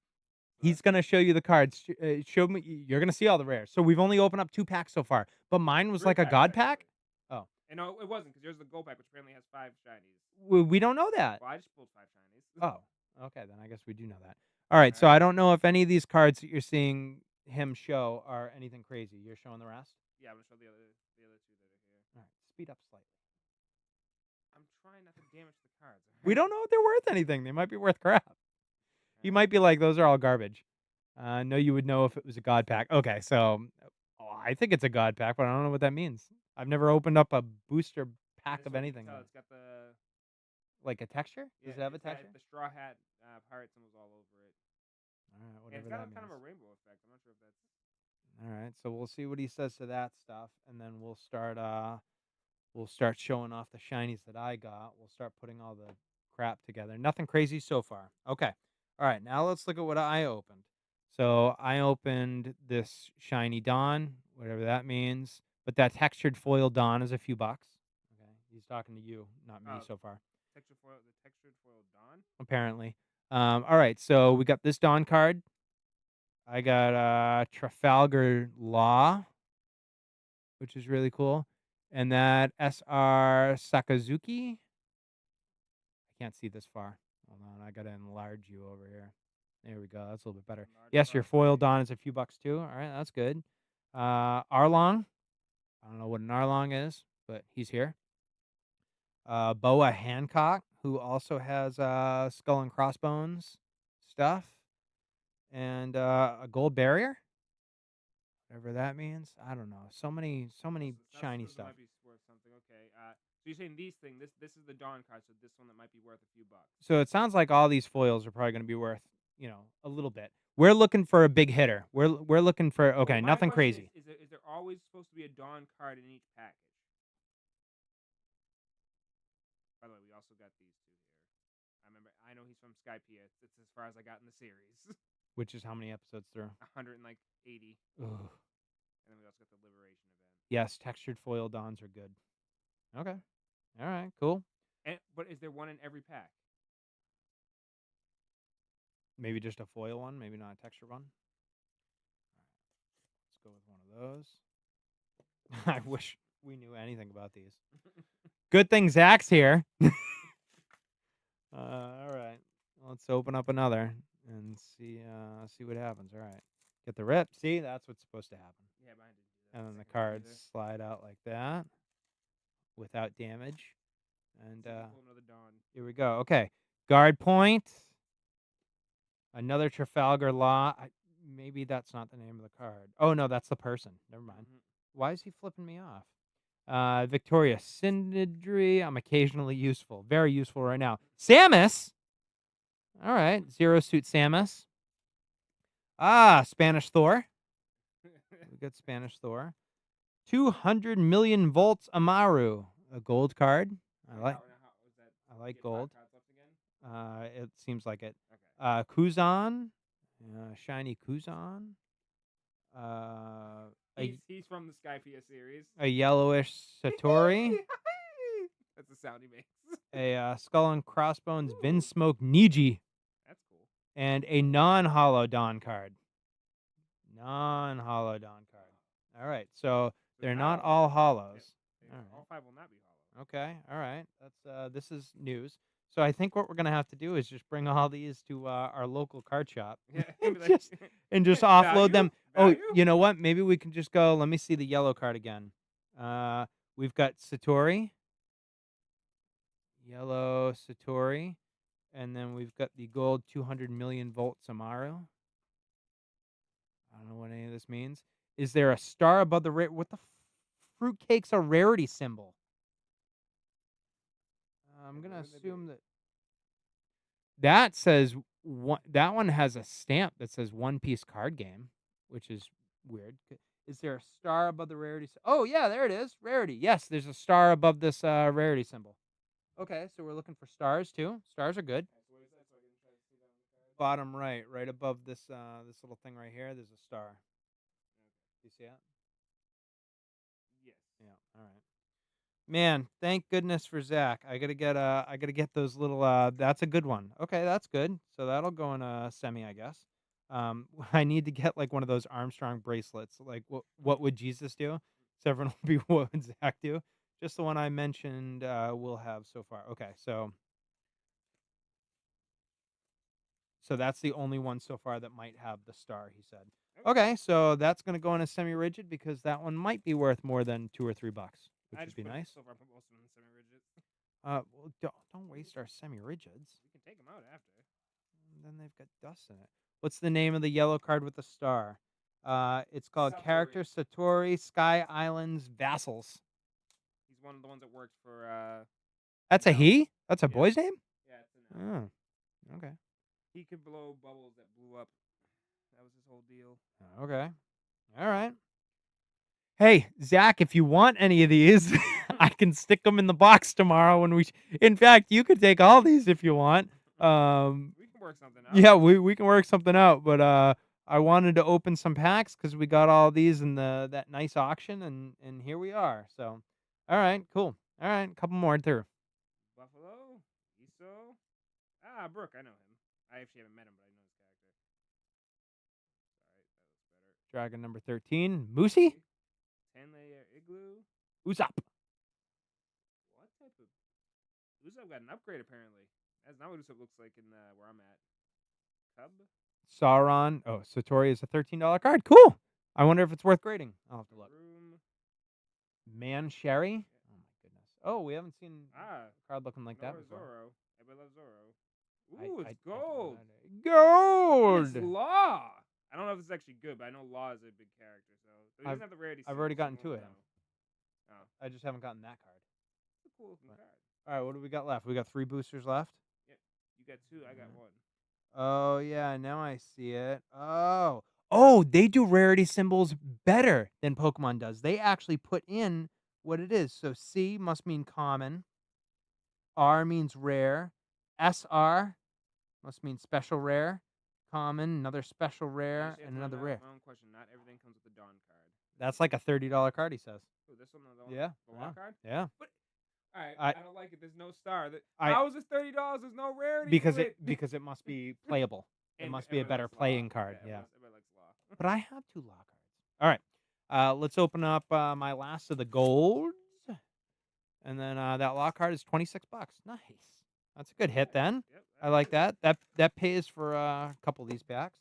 He's going to show you the cards. Show me you're going to see all the rares. So we've only opened up 2 packs so far, but mine was three like a packs god pack. actually? Oh. And no, it wasn't because yours is the gold pack, which apparently has 5 shinies. We don't know that. Well, I just pulled 5 shinies. Oh, okay, then I guess we do know that. All right, so Alright. I don't know if any of these cards that you're seeing him show are anything crazy. You're showing the rest? Yeah, I'm gonna show the other 2 that are here. All right, speed up slightly. I'm trying not to damage the cards. We don't know if they're worth anything. They might be worth crap. He Alright. might be like, those are all garbage. No, you would know if it was a god pack. Okay, so I think it's a god pack, but I don't know what that means. I've never opened up a booster pack This of one you can anything. tell it's got the Like a texture? yeah, Does it have a it's got texture? the straw hat pirate symbols all over it. All right, And whatever it's got that a kind of means. a rainbow effect. I'm not sure if that's All right, so we'll see what he says to that stuff, and then we'll start showing off the shinies that I got. We'll start putting all the crap together. Nothing crazy so far. Okay. All right, now let's look at what I opened. So I opened this shiny Dawn, whatever that means. But that textured foil Dawn is a few bucks. Okay. He's talking to you, not me so far. the textured foil Dawn. Apparently. All right, so we got this Dawn card. I got Trafalgar Law, which is really cool. And that SR Sakazuki. I can't see this far. Hold on, I gotta enlarge you over here. There we go. That's a little bit better. Enlarge Yes, your foil properly. Dawn is a few bucks too. All right, that's good. Arlong. I don't know what an Arlong is, but he's here. Boa Hancock, who also has skull and crossbones stuff, and a gold barrier. Whatever that means. I don't know. So many shiny That stuff. might be worth something. Okay. So you're saying these things? This is the Dawn card, so this one that might be worth a few bucks. So it sounds like all these foils are probably going to be worth, a little bit. We're looking for a big hitter. We're looking for Well, my nothing question crazy. Is there always supposed to be a Dawn card in each package? By the way, we also got these 2 here. I know he's from Skypiea. It's as far as I got in the series. Which is how many episodes through? 180, Ugh. and then we also got the Liberation event. Yes, textured foil dons are good. Okay. All right. Cool. But is there one in every pack? Maybe just a foil one. Maybe not a texture one. Let's go with one of those. I wish we knew anything about these. Good thing Zach's here. All right. Let's open up another and see what happens. All right. Get the rip. See, that's what's supposed to happen. Yeah, mine didn't do that And the then the second time cards either. slide out like that without damage. And So pull another Dawn. here we go. Okay. Guard point. Another Trafalgar Law. Maybe that's not the name of the card. Oh, no, that's the person. Never mind. Why is he flipping me off? Victoria Syndry. I'm occasionally useful. Very useful right now. Samus. All right. Zero Suit Samus. Spanish Thor. We got Spanish Thor. 200 million volts Amaru. A gold card. I like gold. It seems like it. Okay. Kuzan. Shiny Kuzan. He's from the Skypia series. A yellowish Satori. That's the sound he makes. A Skull and Crossbones Vinsmoke Niji. That's cool. And a non-hollow Dawn card. Non-hollow Dawn card. All right, so they're not all hollows. Yep. All 5 will not be hollow. Okay, all right. That's this is news. So I think what we're gonna have to do is just bring all these to our local card shop Yeah, and just offload them. Value? Oh, you know what? Maybe we can just go. Let me see the yellow card again. We've got Satori, yellow Satori, and then we've got the gold 200 million volt Samaru. I don't know what any of this means. Is there a star above the rare? What the fruitcake's a rarity symbol? I'm gonna assume that says one. That one has a stamp that says One Piece card game, which is weird. Is there a star above the rarity? Oh yeah, there it is. Rarity. Yes, there's a star above this rarity symbol. Okay, so we're looking for stars too. Stars are good. Bottom right, right above this this little thing right here, there's a star. Do you see it? Yes. Yeah. All right. Man, thank goodness for Zach. I gotta get those little that's a good one. Okay, that's good. So that'll go in a semi, I guess. I need to get like one of those Armstrong bracelets. Like what would Jesus do? So everyone will be what would Zach do? Just the one I mentioned we'll have so far. Okay, so that's the only one so far that might have the star, he said. Okay, so that's gonna go in a semi-rigid because that one might be worth more than $2 or $3, which would be nice. So far, I put most of them in semi-rigid. Well, don't waste our semi-rigids. We can take them out after. And then they've got dust in it. What's the name of the yellow card with the star? It's called Character Satori Sky Islands Vassals. He's one of the ones that worked for. That's a No. he? That's a boy's name? Yeah, it's a no. Oh, okay. He could blow bubbles that blew up. That was his whole deal. Okay. All right. Hey, Zach, if you want any of these, I can stick them in the box tomorrow when we. In fact, you could take all these if you want. We can work something out. Yeah, we can work something out. But I wanted to open some packs because we got all these in that nice auction, and here we are. So, all right, cool. All right, a couple more through. Buffalo, Iso. Brooke, I know him. I actually haven't met him, but I know his character. All right, that looks better. Dragon number 13, Moosey. 10-layer igloo. Usopp. What type of Usopp got an upgrade apparently? That's not what Usopp looks like in where I'm at. Cub. Sauron. Oh, Satori is a $13 card. Cool. I wonder if it's worth grading. I'll have to look. Room. Man Sherry. Oh my goodness. Oh, we haven't seen a card looking like that Nora before. Zoro. Everybody loves Zoro. Ooh, it's gold. Gold. It's Law. I don't know if it's actually good, but I know Law is a big character, so he doesn't have the rarity. I've already gotten two of him. Oh. I just haven't gotten that card. It's a cool looking card. All right, what do we got left? We got 3 boosters left. Yeah, you got 2. I got 1. Oh yeah, now I see it. Oh, they do rarity symbols better than Pokemon does. They actually put in what it is. So C must mean common. R means rare. SR must mean special rare. common, another special I rare, actually have and another rare. my own question. Not everything comes with the Dawn card. That's like a $30 card, he says. Oh, this one, Yeah, the yeah, lock card. yeah. But all right, I I don't like it. There's no star. I How is this $30? There's no rarity to because it. it must be playable. It And must be a everybody better likes law. playing card, Yeah, yeah. everybody likes law. But I have 2 law cards. Alright, let's open up, my last of the golds, and then, that law card is 26 bucks. Nice. That's a good hit Nice. then. Yep, I that like is. that. That pays for, a couple of these packs.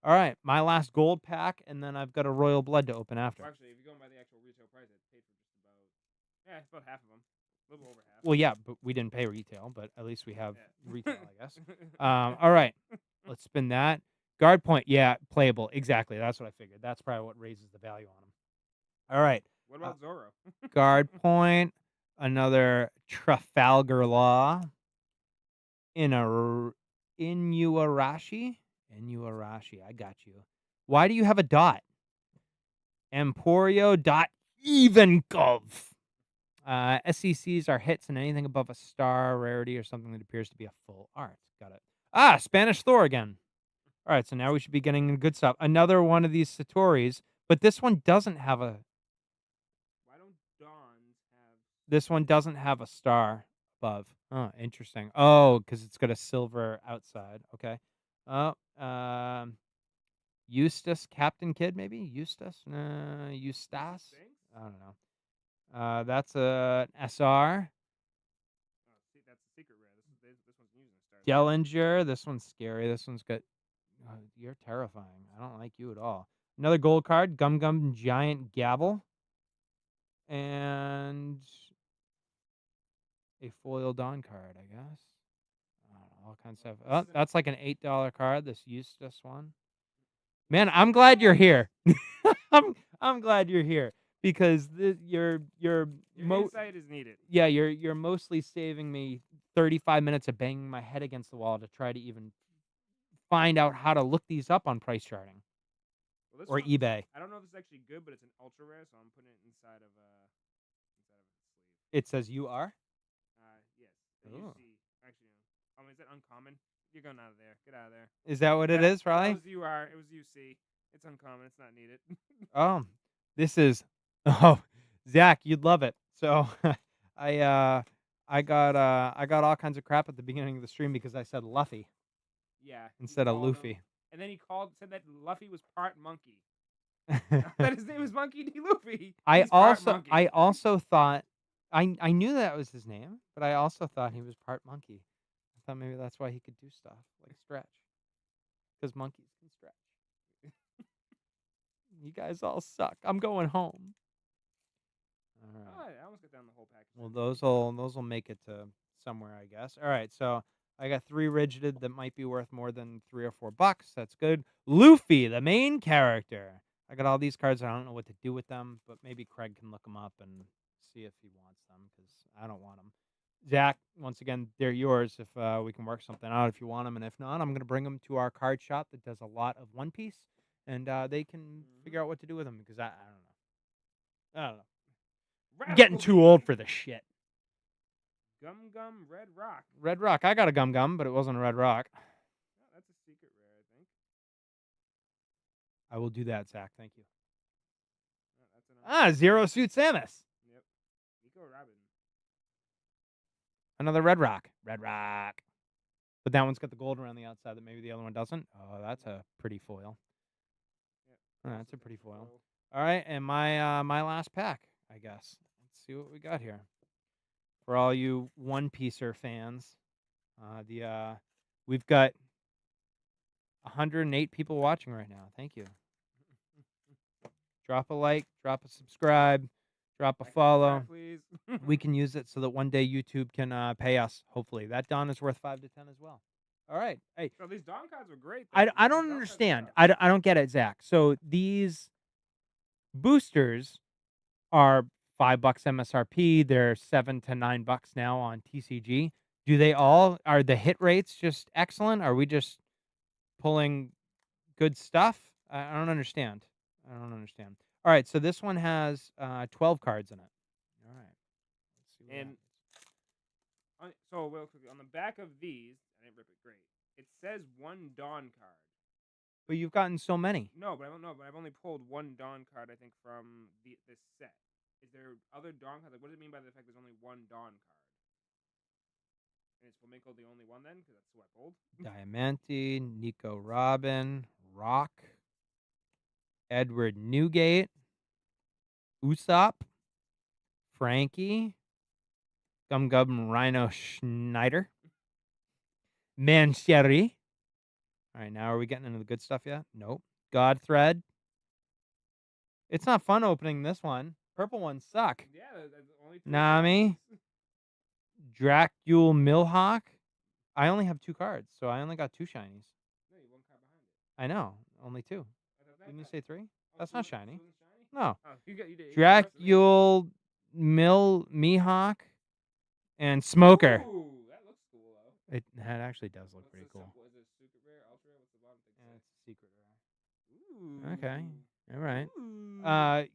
Alright, my last gold pack, and then I've got a royal blood to open Well, after. actually, if you're going by the actual retail price, it paid for just about it's about half of them, a little over half. Well, yeah, but we didn't pay retail, but at least we have retail, I guess. Yeah. Alright, let's spin that. Guard point, yeah, playable, exactly, that's what I figured. That's probably what raises the value on them. Alright, What uh, about Zorro? guard point, another Trafalgar Law, in a Inuarashi? Inuarashi, I got you. Why do you have a dot? Emporio dot Evenkov. SCCs are hits and anything above a star rarity or something that appears to be a full art. Got it. Ah, Spanish Thor again. All right, so now we should be getting the good stuff. Another one of these Satoris, but this one doesn't have a. Why don't Dawns have This one stars? doesn't have a star above. Oh, interesting. Oh, because it's got a silver outside. Okay. Oh, Eustace, Captain Kid, maybe Eustace. Eustace Eustace. Sphinx? I don't know. That's a SR. Oh, see, that's a secret rare. This one's using a star though. Dellinger. This one's scary. This one's got. You're terrifying. I don't like you at all. Another gold card, Gum Gum Giant Gavel, and a foil Dawn card, I guess. I don't know, all kinds of stuff. This Oh, isn't. that's like an $8 card. This Eustace one. Man, I'm glad you're here. I'm glad you're here because you're Your insight is needed. yeah, you're mostly saving me 35 minutes of banging my head against the wall to try to even find out how to look these up on price charting Well, this or one, eBay. I don't know if it's actually good, but it's an ultra rare, so I'm putting it inside of its sleeve. It says you are. Yes, a Oh. UC. Actually, no. Is that uncommon? You're going out of there. Get out of there. Is that what it That is, that probably? was UR. It was UC. It's uncommon. It's not needed. Oh, this is oh, Zach, you'd love it. So, I, uh, I got all kinds of crap at the beginning of the stream because I said Luffy Yeah, you instead of called him, Luffy. and then he said that Luffy was part monkey. Not that his name is Monkey D. Luffy. He's part monkey. I also thought I knew that was his name, but I also thought he was part monkey. I thought maybe that's why he could do stuff like stretch, because monkeys can stretch. You guys all suck. I'm going home. All Oh, right. I almost got down the whole package. Well, There. those will make it to somewhere, I guess. All right, so I got 3 rigided that might be worth more than $3 or $4. That's good. Luffy, the main character. I got all these cards. I don't know what to do with them, but maybe Craig can look them up and see if he wants them because I don't want them. Zach, once again, they're yours if we can work something out if you want them, and if not, I'm gonna bring them to our card shop that does a lot of One Piece, and they can figure out what to do with them because I don't know. I don't know. I'm getting Radical too Beat. old for this shit. Gum Gum Red Rock. Red Rock. I got a Gum Gum, but it wasn't a Red Rock. Oh, that's a secret rare, I think. I will do that, Zach. Thank you. Oh, that's an Zero Suit Samus. Yep. Nico Robin. Another Red Rock. Red Rock. But that one's got the gold around the outside that maybe the other one doesn't. Oh, that's a pretty foil. Yep. Oh, Also that's a pretty decent foil. All right, and my last pack, I guess. Let's see what we got here. For all you One Piecer fans, we've got 108 people watching right now. Thank you. Drop a like, drop a subscribe, drop a Like and follow. subscribe, please. We can use it so that one day YouTube can pay us. Hopefully, that Dawn is worth 5 to 10 as well. All right. Hey, So these Dawn cards are great. Though. I These don't Dawn cards are understand. tough. I don't get it, Zach. So these boosters are $5 MSRP. They're $7 to $9 now on TCG. Do they all are the hit rates just excellent? Are we just pulling good stuff? I don't understand. I don't understand. All right, so this one has 12 cards in it. All right. Let's see what And so real quickly on the back of these, I didn't rip it great. It says one Dawn card. But you've gotten so many. No, but I don't know. But I've only pulled one Dawn card, I think, from this set. Is there other Dawn cards? Like, what does it mean by the fact there's only one Dawn card? And is Flamenco the only one then? Because that's who I pulled. Diamante, Nico Robin, Rock, Edward Newgate, Usopp, Frankie, Gum Gum Rhino Schneider, Mancheri. All right, now are we getting into the good stuff yet? Nope. Godthread. It's not fun opening this one. Purple ones suck. Yeah, there's only three Nami, shinies. Dracule Milhawk. I only have 2 cards, so I only got 2 shinies. No, you one card behind it. I know, only 2. I thought Didn't you that. say 3? Oh, That's two, not two shiny. wasn't shiny. No. Oh, you got the rest of me. Dracule Mihawk and Smoker. Ooh, that looks cool though. That actually does look What's pretty the cool. simple? Is it super rare, ultra rare? What's the bottom thing Yeah, say? it's a secret rare. Okay. Ooh. All right. Ooh.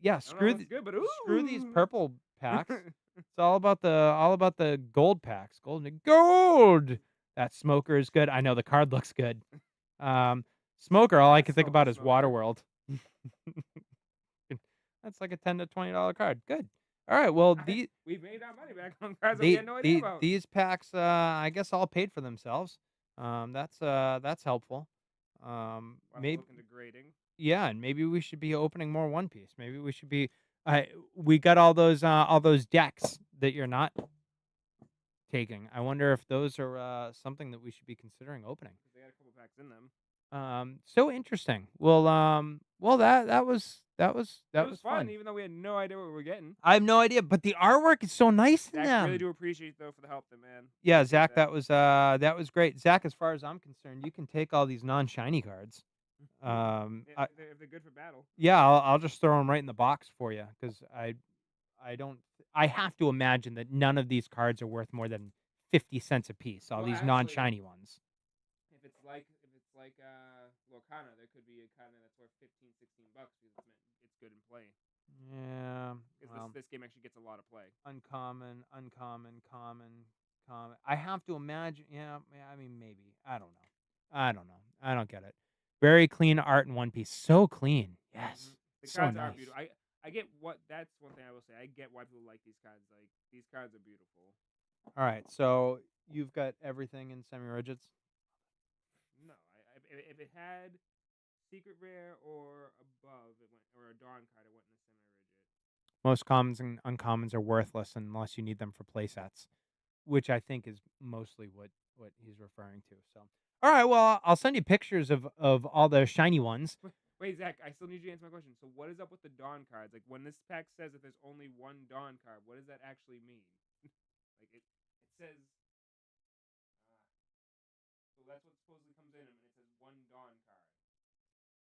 Yeah, I don't know if it's good, but screw these ooh. purple packs. It's all about the gold packs. Gold. That Smoker is good. I know the card looks good. Smoker, all I can think about is Smoker. Waterworld. That's like a $10 to $20 card. Good. All right. Well, We made our money back on cards that we had no idea about. these packs, I guess, all paid for themselves. That's helpful. We'll have to Maybe, look into grading. yeah, and maybe we should be opening more One Piece. Maybe we should be. We got all those decks that you're not taking. I wonder if those are something that we should be considering opening. 'Cause they had a couple packs in them. So interesting. Well, that It was was fun, fun. even though we had no idea what we were getting. I have no idea, but the artwork is so nice in Zach, really them. do appreciate though for the help, then, man. Yeah, Appreciate Zach, that. that was great. Zach, as far as I'm concerned, you can take all these non-shiny cards. If they're good for battle. Yeah, I'll just throw them right in the box for you because I don't. I have to imagine that none of these cards are worth more than 50 cents a piece. All Well, these actually, non-shiny ones. if it's like Lorcana, there could be a kind that's worth 15, $16 because it's good in play. Yeah. Because Well, this game actually gets a lot of play. uncommon, uncommon, common. I have to imagine. Yeah, I mean, maybe. I don't know. I don't know. I don't get it. Very clean art in One Piece. So clean. Yes. The So cards are nice. beautiful. I get what that's one thing I will say. I get why people like these cards. Like these cards are beautiful. All right. So you've got everything in semi-rigids. No, if it had secret rare or above, it went or a dawn card, it went in the semi rigid. Most commons and uncommons are worthless unless you need them for playsets, which I think is mostly what he's referring to. So, all right. Well, I'll send you pictures of all the shiny ones. Wait, Zach, I still need you to answer my question. So, what is up with the Dawn cards? Like, when this pack says that there's only one Dawn card, what does that actually mean? Like, it says, so that's what supposedly comes in, and it says one Dawn card.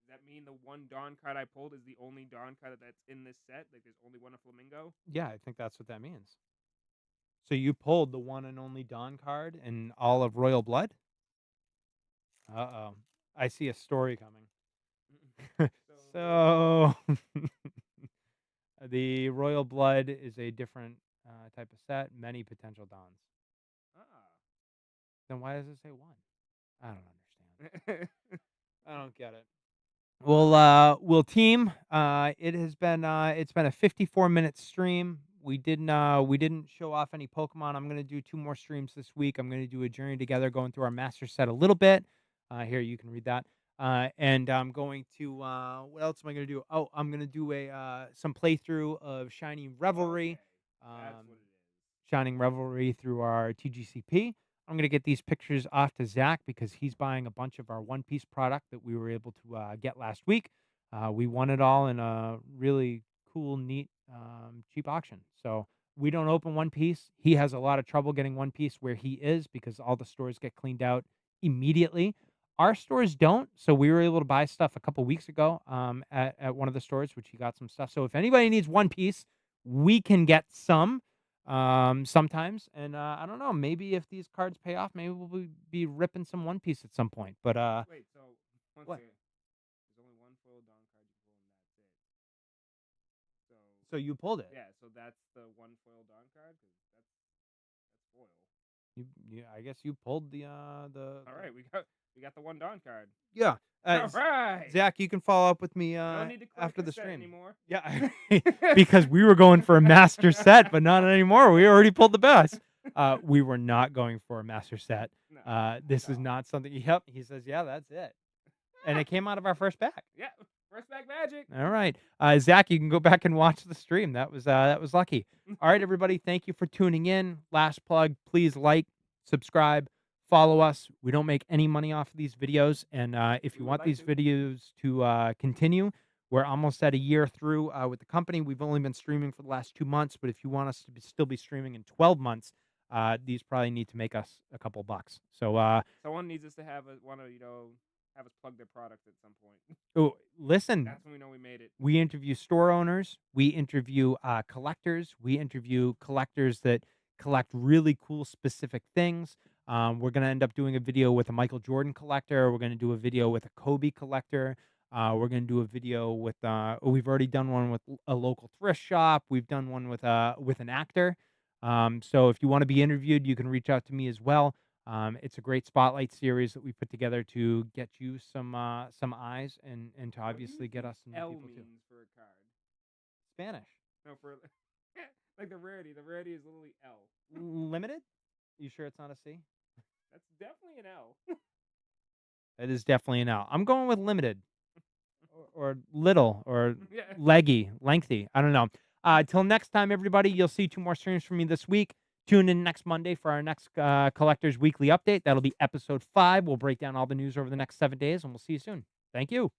Does that mean the one Dawn card I pulled is the only Dawn card that's in this set? Like, there's only one of Flamingo? Yeah, I think that's what that means. So you pulled the one and only Dawn card in all of Royal Blood? Uh-oh. I see a story coming. So, So the Royal Blood is a different type of set, many potential Dons. ah. Then why does it say one? I don't understand. I don't get it. We'll team. It's been a 54-minute stream. We didn't show off any Pokemon. I'm gonna do 2 more streams this week. I'm gonna do a journey together, going through our master set a little bit. Here you can read that. And I'm going to what else am I gonna do? Oh, I'm gonna do a some playthrough of Shining Revelry. Okay. That's Um, what it is. Shining Revelry through our TGCP. I'm going to get these pictures off to Zach because he's buying a bunch of our One Piece product that we were able to get last week. We won it all in a really cool, neat, cheap auction. So we don't open One Piece. He has a lot of trouble getting One Piece where he is because all the stores get cleaned out immediately. Our stores don't, so we were able to buy stuff a couple weeks ago at one of the stores, which he got some stuff. So if anybody needs One Piece, we can get some sometimes. And I don't know, maybe if these cards pay off, maybe we'll be ripping some One Piece at some point. But Wait, so once what? again, there's only one foil Dawn card you can pull, and that's it. So So you pulled it. yeah, so that's the one foil Dawn card because that's foil. I guess you pulled All right, we got the one Don card. yeah. All right. Zach, you can follow up with me No need to collect after the cassette stream. anymore. Yeah, because we were going for a master set, but not anymore. We already pulled the best. We were not going for a master set. No, This is no. not something. Yep, he says, yeah, that's it, and it came out of our first pack. Yeah, first back magic. All right, Zach, you can go back and watch the stream. That was lucky. All right, everybody, thank you for tuning in. Last plug, please like, subscribe, follow us. We don't make any money off of these videos, and if We you would want like these to. videos to continue, we're almost at a year through with the company. We've only been streaming for the last 2 months, but if you want us to still be streaming in 12 months, these probably need to make us a couple bucks. So, Someone needs us to want to have us plug their product at some point. oh, listen, That's when we know we made it. we interview store owners. We interview collectors. We interview collectors that collect really cool specific things. We're going to end up doing a video with a Michael Jordan collector. We're going to do a video with a Kobe collector. We're going to do a video with. We've already done one with a local thrift shop. We've done one with an actor. So if you want to be interviewed, you can reach out to me as well. It's a great spotlight series that we put together to get you some eyes and to What do you obviously get think us some new L people too. means for a card? Spanish. No, for like the rarity. The rarity is literally L. Limited? You sure it's not a C? That's definitely an L. It is definitely an L. I'm going with limited or little or Yeah. lengthy. I don't know. Till next time, everybody, you'll see 2 more streams from me this week. Tune in next Monday for our next Collectors Weekly Update. That'll be episode 5. We'll break down all the news over the next 7 days, and we'll see you soon. Thank you.